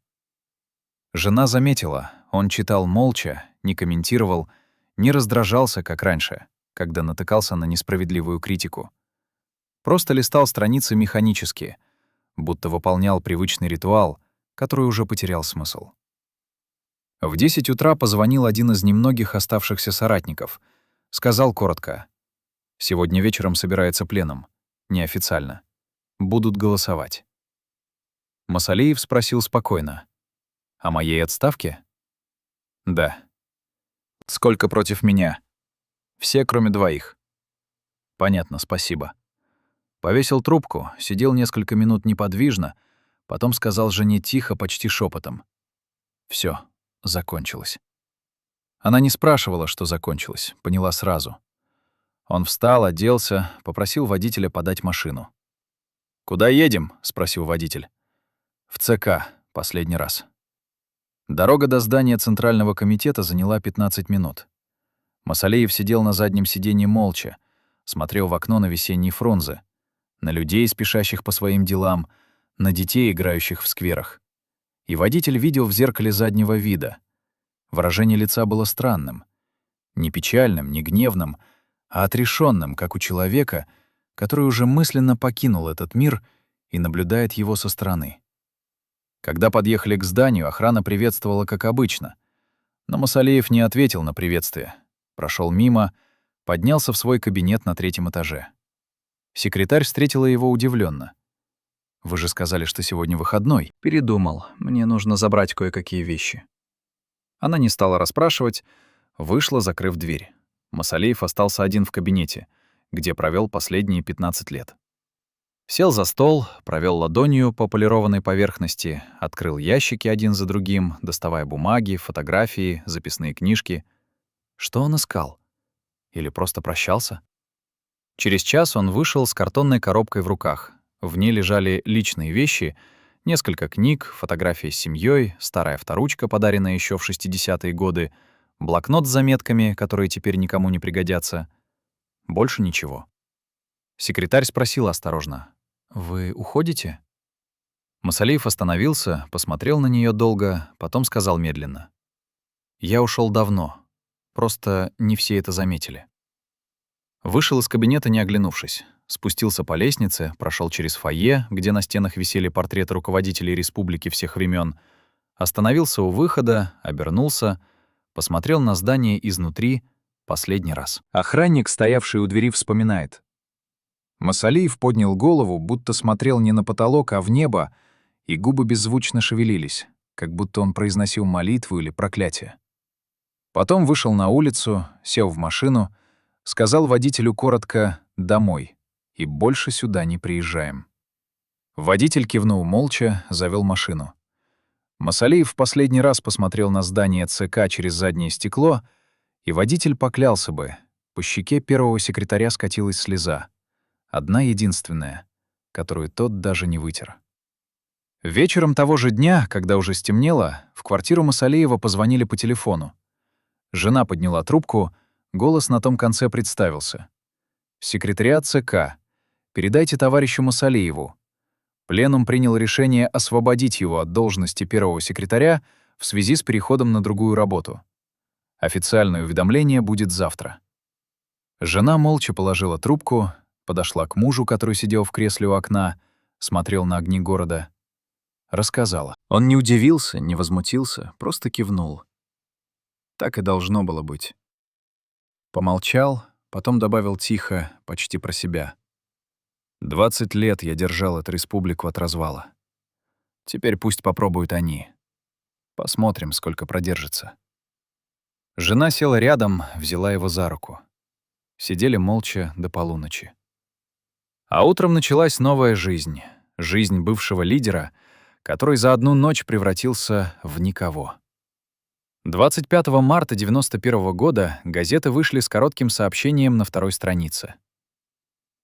Жена заметила, он читал молча, не комментировал, не раздражался, как раньше, когда натыкался на несправедливую критику. Просто листал страницы механически, будто выполнял привычный ритуал, который уже потерял смысл. В 10 утра позвонил один из немногих оставшихся соратников. Сказал коротко: «Сегодня вечером собирается пленум. Неофициально. Будут голосовать». Масалеев спросил спокойно: «О моей отставке?» «Да». «Сколько против меня?» «Все, кроме 2. «Понятно, спасибо». Повесил трубку, сидел несколько минут неподвижно, потом сказал жене тихо, почти шепотом: «Всё, закончилось». Она не спрашивала, что закончилось, поняла сразу. Он встал, оделся, попросил водителя подать машину. «Куда едем?» — спросил водитель. «В ЦК, последний раз». Дорога до здания Центрального комитета заняла 15 минут. Масалеев сидел на заднем сиденье молча, смотрел в окно на весенние фрунзе, на людей, спешащих по своим делам, на детей, играющих в скверах. И водитель видел в зеркале заднего вида. Выражение лица было странным. Не печальным, не гневным, а отрешенным, как у человека, который уже мысленно покинул этот мир и наблюдает его со стороны. Когда подъехали к зданию, охрана приветствовала как обычно. Но Масалеев не ответил на приветствие. Прошел мимо, поднялся в свой кабинет на 3-м этаже. Секретарь встретила его удивленно. «Вы же сказали, что сегодня выходной». «Передумал. Мне нужно забрать кое-какие вещи». Она не стала расспрашивать, вышла, закрыв дверь. Масалеев остался один в кабинете, где провел последние 15 лет. Сел за стол, провел ладонью по полированной поверхности, открыл ящики один за другим, доставая бумаги, фотографии, записные книжки. Что он искал? Или просто прощался? Через час он вышел с картонной коробкой в руках. В ней лежали личные вещи, несколько книг, фотографии с семьей, старая авторучка, подаренная еще в 60-е годы, блокнот с заметками, которые теперь никому не пригодятся. Больше ничего. Секретарь спросила осторожно: «Вы уходите?» Масалеев остановился, посмотрел на нее долго, потом сказал медленно: «Я ушел давно. Просто не все это заметили». Вышел из кабинета, не оглянувшись. Спустился по лестнице, прошел через фойе, где на стенах висели портреты руководителей республики всех времен, остановился у выхода, обернулся, посмотрел на здание изнутри последний раз. Охранник, стоявший у двери, вспоминает. Масалиев поднял голову, будто смотрел не на потолок, а в небо, и губы беззвучно шевелились, как будто он произносил молитву или проклятие. Потом вышел на улицу, сел в машину, сказал водителю коротко «домой» и больше сюда не приезжаем. Водитель кивнул молча, завел машину. Масалиев в последний раз посмотрел на здание ЦК через заднее стекло, и водитель поклялся бы, по щеке первого секретаря скатилась слеза. Одна единственная, которую тот даже не вытер. Вечером того же дня, когда уже стемнело, в квартиру Масалеева позвонили по телефону. Жена подняла трубку, голос на том конце представился. «Секретариат ЦК. Передайте товарищу Масалееву. Пленум принял решение освободить его от должности первого секретаря в связи с переходом на другую работу. Официальное уведомление будет завтра». Жена молча положила трубку, подошла к мужу, который сидел в кресле у окна, смотрел на огни города. Рассказала. Он не удивился, не возмутился, просто кивнул. Так и должно было быть. Помолчал, потом добавил тихо, почти про себя. 20 лет я держал эту республику от развала. Теперь пусть попробуют они. Посмотрим, сколько продержится. Жена села рядом, взяла его за руку. Сидели молча до полуночи. А утром началась новая жизнь. Жизнь бывшего лидера, который за одну ночь превратился в никого. 25 марта 1991 года газеты вышли с коротким сообщением на второй странице.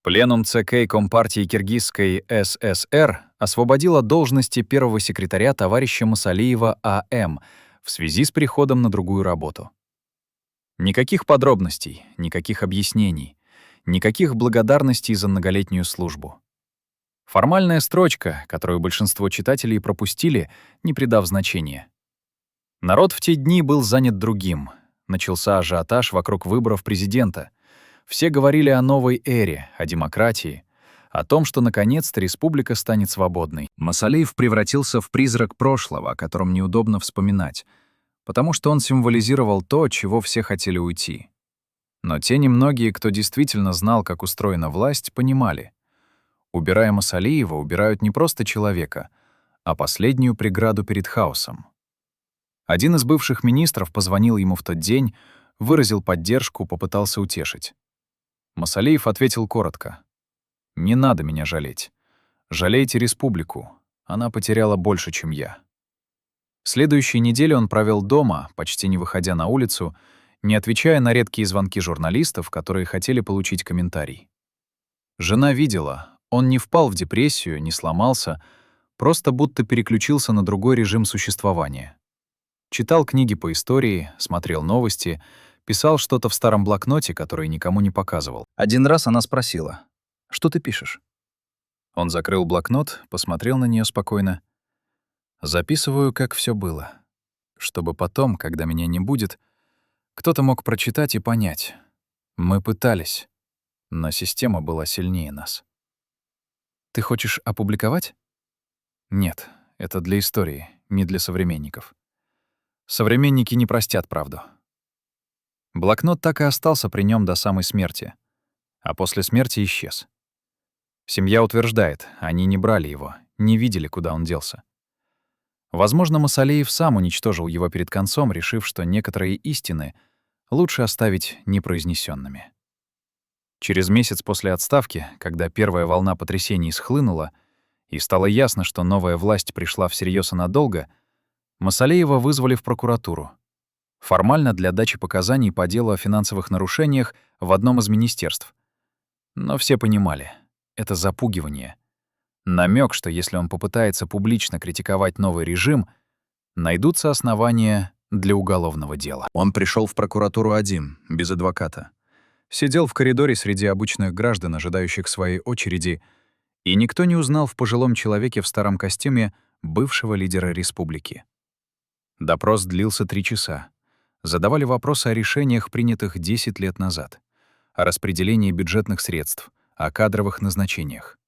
Пленум ЦК Компартии Киргизской ССР освободил от должности первого секретаря товарища Масалиева А.М. в связи с переходом на другую работу. Никаких подробностей, никаких объяснений, никаких благодарностей за многолетнюю службу. Формальная строчка, которую большинство читателей пропустили, не придав значения. Народ в те дни был занят другим. Начался ажиотаж вокруг выборов президента. Все говорили о новой эре, о демократии, о том, что наконец-то республика станет свободной. Масалеев превратился в призрак прошлого, о котором неудобно вспоминать, потому что он символизировал то, от чего все хотели уйти. Но те немногие, кто действительно знал, как устроена власть, понимали. Убирая Масалиева, убирают не просто человека, а последнюю преграду перед хаосом. Один из бывших министров позвонил ему в тот день, выразил поддержку, попытался утешить. Масалиев ответил коротко: «Не надо меня жалеть. Жалейте республику. Она потеряла больше, чем я». Следующие недели он провел дома, почти не выходя на улицу, не отвечая на редкие звонки журналистов, которые хотели получить комментарий. Жена видела, он не впал в депрессию, не сломался, просто будто переключился на другой режим существования. Читал книги по истории, смотрел новости, писал что-то в старом блокноте, который никому не показывал. Один раз она спросила: «Что ты пишешь?» Он закрыл блокнот, посмотрел на нее спокойно. «Записываю, как все было, чтобы потом, когда меня не будет, кто-то мог прочитать и понять. Мы пытались, но система была сильнее нас». «Ты хочешь опубликовать?» «Нет, это для истории, не для современников. Современники не простят правду». Блокнот так и остался при нем до самой смерти, а после смерти исчез. Семья утверждает, они не брали его, не видели, куда он делся. Возможно, Масалеев сам уничтожил его перед концом, решив, что некоторые истины лучше оставить непроизнесенными. Через месяц после отставки, когда первая волна потрясений схлынула, и стало ясно, что новая власть пришла всерьез и надолго, Масалеева вызвали в прокуратуру. Формально для дачи показаний по делу о финансовых нарушениях в одном из министерств. Но все понимали — это запугивание. Намек, что если он попытается публично критиковать новый режим, найдутся основания для уголовного дела. Он пришел в прокуратуру один, без адвоката. Сидел в коридоре среди обычных граждан, ожидающих своей очереди, и никто не узнал в пожилом человеке в старом костюме бывшего лидера республики. Допрос длился 3 часа. Задавали вопросы о решениях, принятых 10 лет назад, о распределении бюджетных средств, о кадровых назначениях.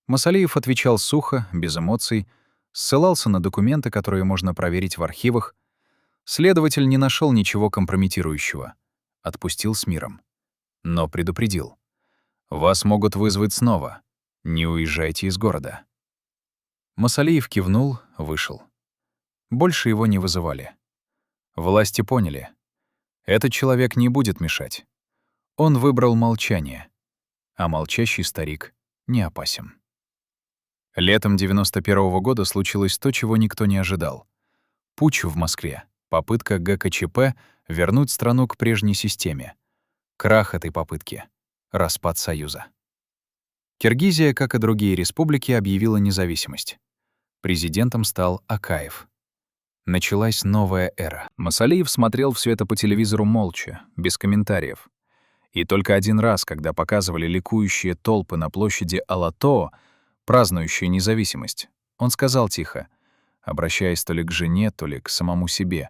Масалеев отвечал сухо, без эмоций, ссылался на документы, которые можно проверить в архивах. Следователь не нашел ничего компрометирующего. Отпустил с миром. Но предупредил. «Вас могут вызвать снова. Не уезжайте из города». Масалеев кивнул, вышел. Больше его не вызывали. Власти поняли. Этот человек не будет мешать. Он выбрал молчание, а молчащий старик не опасен. Летом 91-го года случилось то, чего никто не ожидал. Путч в Москве, попытка ГКЧП вернуть страну к прежней системе. Крах этой попытки, распад Союза. Киргизия, как и другие республики, объявила независимость. Президентом стал Акаев. Началась новая эра. Масалеев смотрел все это по телевизору молча, без комментариев. И только один раз, когда показывали ликующие толпы на площади Алатоо, празднующие независимость, он сказал тихо, обращаясь то ли к жене, то ли к самому себе.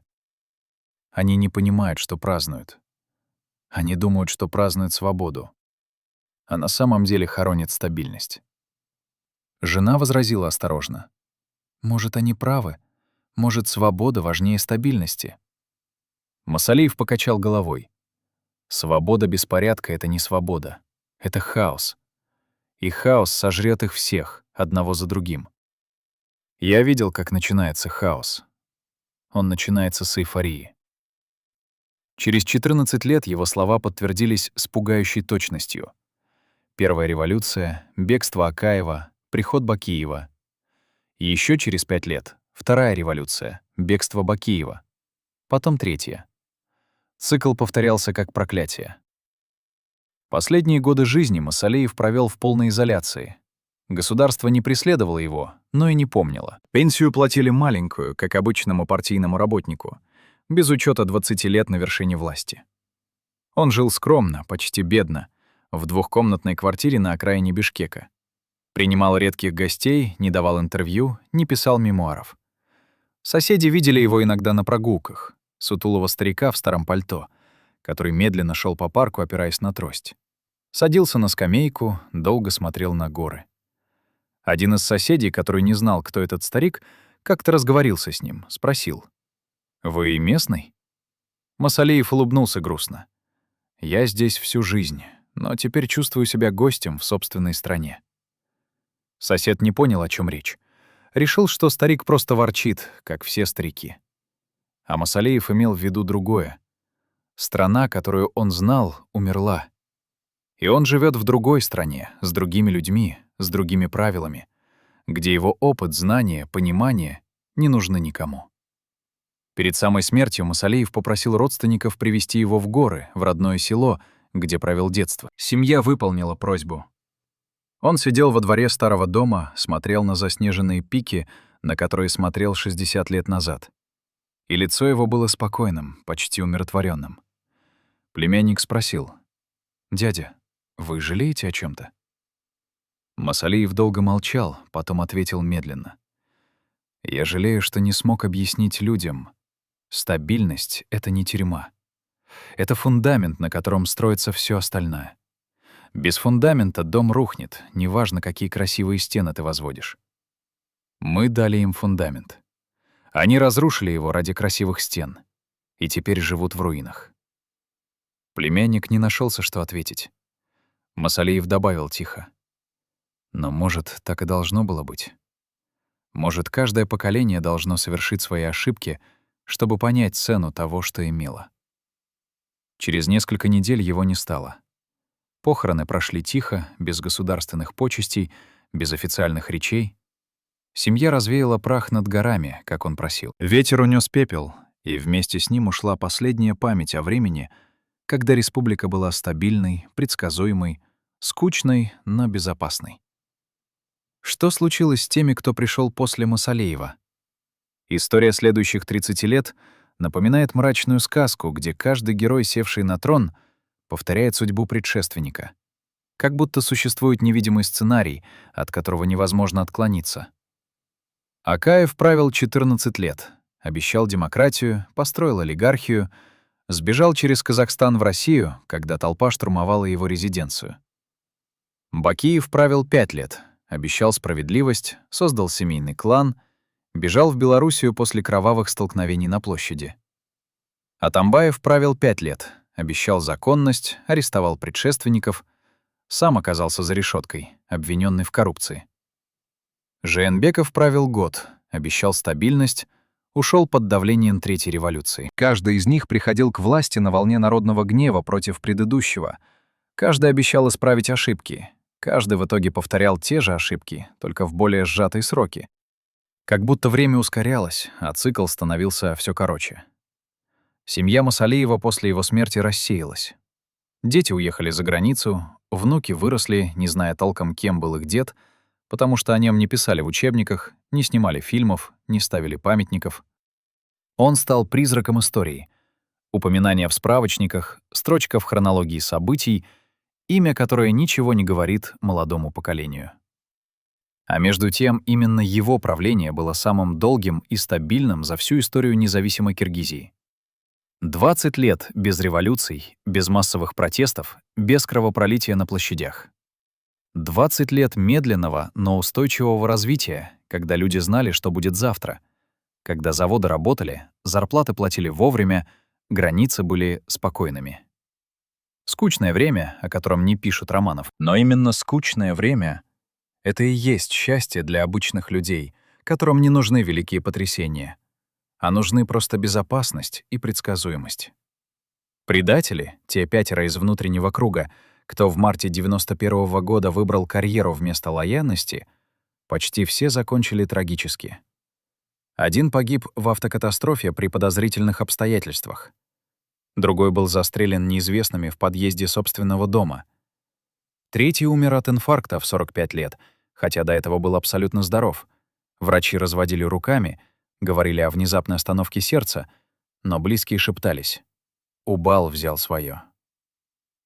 Они не понимают, что празднуют. Они думают, что празднуют свободу. А на самом деле хоронят стабильность. Жена возразила осторожно. «Может, они правы? Может, свобода важнее стабильности?» Масалеев покачал головой. Свобода без порядка — это не свобода. Это хаос. И хаос сожрет их всех, одного за другим. Я видел, как начинается хаос. Он начинается с эйфории. Через 14 лет его слова подтвердились с пугающей точностью. Первая революция, бегство Акаева, приход Бакиева. И еще через 5 лет — вторая революция, бегство Бакиева. Потом третья. Цикл повторялся как проклятие. Последние годы жизни Масалеев провел в полной изоляции. Государство не преследовало его, но и не помнило. Пенсию платили маленькую, как обычному партийному работнику, без учета 20 лет на вершине власти. Он жил скромно, почти бедно, в двухкомнатной квартире на окраине Бишкека. Принимал редких гостей, не давал интервью, не писал мемуаров. Соседи видели его иногда на прогулках, сутулого старика в старом пальто, который медленно шел по парку, опираясь на трость. Садился на скамейку, долго смотрел на горы. Один из соседей, который не знал, кто этот старик, как-то разговорился с ним, спросил: «Вы местный?» Масалеев улыбнулся грустно. «Я здесь всю жизнь, но теперь чувствую себя гостем в собственной стране». Сосед не понял, о чем речь. Решил, что старик просто ворчит, как все старики. А Масалеев имел в виду другое. Страна, которую он знал, умерла. И он живет в другой стране, с другими людьми, с другими правилами, где его опыт, знания, понимание не нужны никому. Перед самой смертью Масалеев попросил родственников привезти его в горы, в родное село, где провел детство. Семья выполнила просьбу. Он сидел во дворе старого дома, смотрел на заснеженные пики, на которые смотрел 60 лет назад. И лицо его было спокойным, почти умиротворенным. Племянник спросил: «Дядя, вы жалеете о чем то?» Масалеев долго молчал, потом ответил медленно: «Я жалею, что не смог объяснить людям. Стабильность — это не тюрьма. Это фундамент, на котором строится все остальное. Без фундамента дом рухнет, неважно, какие красивые стены ты возводишь. Мы дали им фундамент. Они разрушили его ради красивых стен и теперь живут в руинах. Племянник не нашелся, что ответить. Масалеев добавил тихо. Но, может, так и должно было быть. Может, каждое поколение должно совершить свои ошибки, чтобы понять цену того, что имело. Через несколько недель его не стало. Похороны прошли тихо, без государственных почестей, без официальных речей. Семья развеяла прах над горами, как он просил. Ветер унес пепел, и вместе с ним ушла последняя память о времени, когда республика была стабильной, предсказуемой, скучной, но безопасной. Что случилось с теми, кто пришел после Масалеева? История следующих 30 лет напоминает мрачную сказку, где каждый герой, севший на трон, повторяет судьбу предшественника. Как будто существует невидимый сценарий, от которого невозможно отклониться. Акаев правил 14 лет, обещал демократию, построил олигархию, сбежал через Казахстан в Россию, когда толпа штурмовала его резиденцию. Бакиев правил 5 лет, обещал справедливость, создал семейный клан, бежал в Белоруссию после кровавых столкновений на площади. Атамбаев правил 5 лет, обещал законность, арестовал предшественников, сам оказался за решеткой, обвиненный в коррупции. Жээнбеков правил год, обещал стабильность, ушел под давлением Третьей революции. Каждый из них приходил к власти на волне народного гнева против предыдущего. Каждый обещал исправить ошибки. Каждый в итоге повторял те же ошибки, только в более сжатые сроки. Как будто время ускорялось, а цикл становился все короче. Семья Масалеева после его смерти рассеялась. Дети уехали за границу, внуки выросли, не зная толком, кем был их дед, потому что о нем не писали в учебниках, не снимали фильмов, не ставили памятников. Он стал призраком истории. Упоминание в справочниках, строчка в хронологии событий, имя, которое ничего не говорит молодому поколению. А между тем, именно его правление было самым долгим и стабильным за всю историю независимой Киргизии. 20 лет без революций, без массовых протестов, без кровопролития на площадях. 20 лет медленного, но устойчивого развития, когда люди знали, что будет завтра, когда заводы работали, зарплаты платили вовремя, границы были спокойными. Скучное время, о котором не пишут романов, но именно скучное время — это и есть счастье для обычных людей, которым не нужны великие потрясения, а нужны просто безопасность и предсказуемость. Предатели, те 5 из внутреннего круга, кто в марте 91-го года выбрал карьеру вместо лояльности, почти все закончили трагически. Один погиб в автокатастрофе при подозрительных обстоятельствах. Другой был застрелен неизвестными в подъезде собственного дома. Третий умер от инфаркта в 45 лет, хотя до этого был абсолютно здоров. Врачи разводили руками, говорили о внезапной остановке сердца, но близкие шептались. Убал взял свое.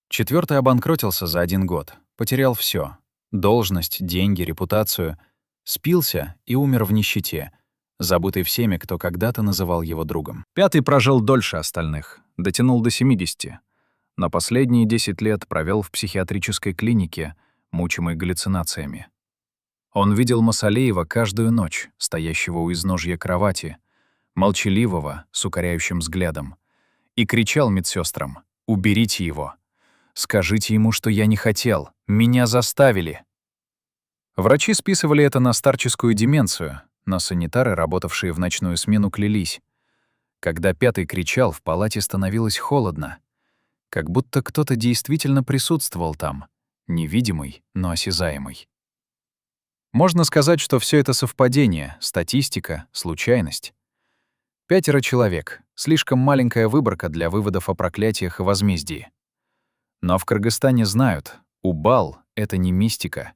Четвертый обанкротился за 1 год, потерял все: должность, деньги, репутацию, спился и умер в нищете, забытый всеми, кто когда-то называл его другом. Пятый прожил дольше остальных, дотянул до 70, но последние 10 лет провел в психиатрической клинике, мучимой галлюцинациями. Он видел Масалеева каждую ночь, стоящего у изножья кровати, молчаливого, с укоряющим взглядом, и кричал медсестрам: «Уберите его! Скажите ему, что я не хотел. Меня заставили». Врачи списывали это на старческую деменцию, но санитары, работавшие в ночную смену, клялись. Когда пятый кричал, в палате становилось холодно. Как будто кто-то действительно присутствовал там, невидимый, но осязаемый. Можно сказать, что все это совпадение, статистика, случайность. 5 человек — слишком маленькая выборка для выводов о проклятиях и возмездии. Но в Кыргызстане знают, Убал — это не мистика.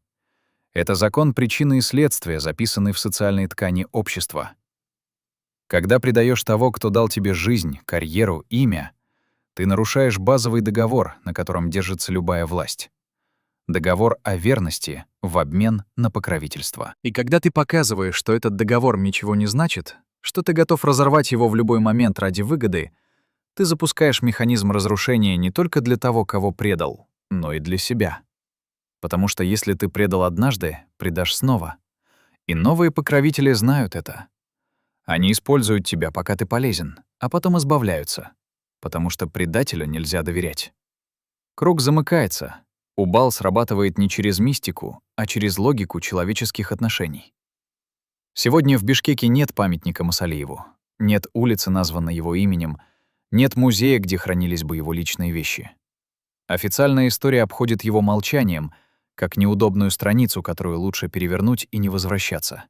Это закон причины и следствия, записанный в социальной ткани общества. Когда предаешь того, кто дал тебе жизнь, карьеру, имя, ты нарушаешь базовый договор, на котором держится любая власть. Договор о верности в обмен на покровительство. И когда ты показываешь, что этот договор ничего не значит, что ты готов разорвать его в любой момент ради выгоды, ты запускаешь механизм разрушения не только для того, кого предал, но и для себя. Потому что если ты предал однажды, предашь снова. И новые покровители знают это. Они используют тебя, пока ты полезен, а потом избавляются. Потому что предателю нельзя доверять. Круг замыкается. Убал срабатывает не через мистику, а через логику человеческих отношений. Сегодня в Бишкеке нет памятника Масалиеву, нет улицы, названной его именем, нет музея, где хранились бы его личные вещи. Официальная история обходит его молчанием, как неудобную страницу, которую лучше перевернуть и не возвращаться.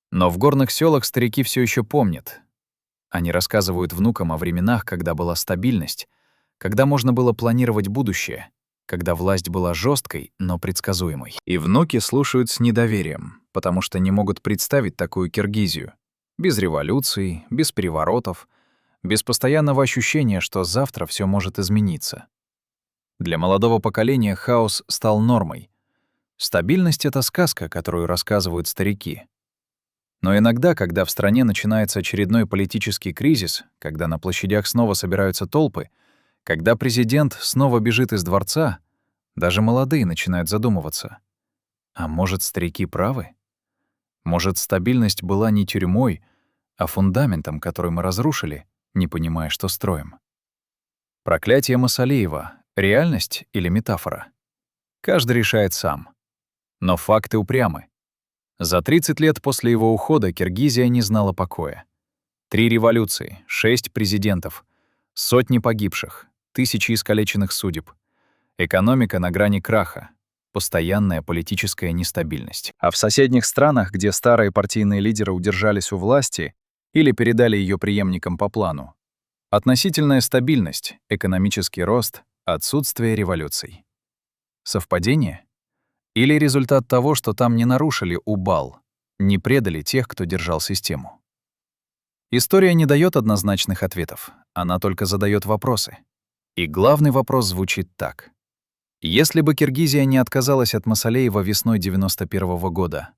Но в горных селах старики все еще помнят. Они рассказывают внукам о временах, когда была стабильность, когда можно было планировать будущее, когда власть была жесткой, но предсказуемой. И внуки слушают с недоверием, потому что не могут представить такую Киргизию. Без революций, без переворотов, без постоянного ощущения, что завтра все может измениться. Для молодого поколения хаос стал нормой. Стабильность — это сказка, которую рассказывают старики. Но иногда, когда в стране начинается очередной политический кризис, когда на площадях снова собираются толпы, когда президент снова бежит из дворца, даже молодые начинают задумываться. А может, старики правы? Может, стабильность была не тюрьмой, а фундаментом, который мы разрушили, не понимая, что строим? Проклятие Масалиева — реальность или метафора? Каждый решает сам. Но факты упрямы. За 30 лет после его ухода Киргизия не знала покоя. 3 революции, 6 президентов, сотни погибших, тысячи искалеченных судеб. Экономика на грани краха, постоянная политическая нестабильность. А в соседних странах, где старые партийные лидеры удержались у власти или передали ее преемникам по плану, относительная стабильность, экономический рост, отсутствие революций. Совпадение? Или результат того, что там не нарушили убал, не предали тех, кто держал систему? История не дает однозначных ответов, она только задает вопросы. И главный вопрос звучит так. Если бы Киргизия не отказалась от Масалиева весной 91-го года,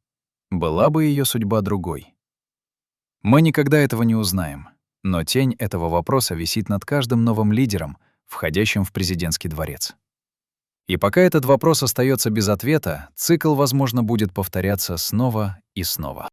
была бы ее судьба другой? Мы никогда этого не узнаем, но тень этого вопроса висит над каждым новым лидером, входящим в президентский дворец. И пока этот вопрос остается без ответа, цикл, возможно, будет повторяться снова и снова.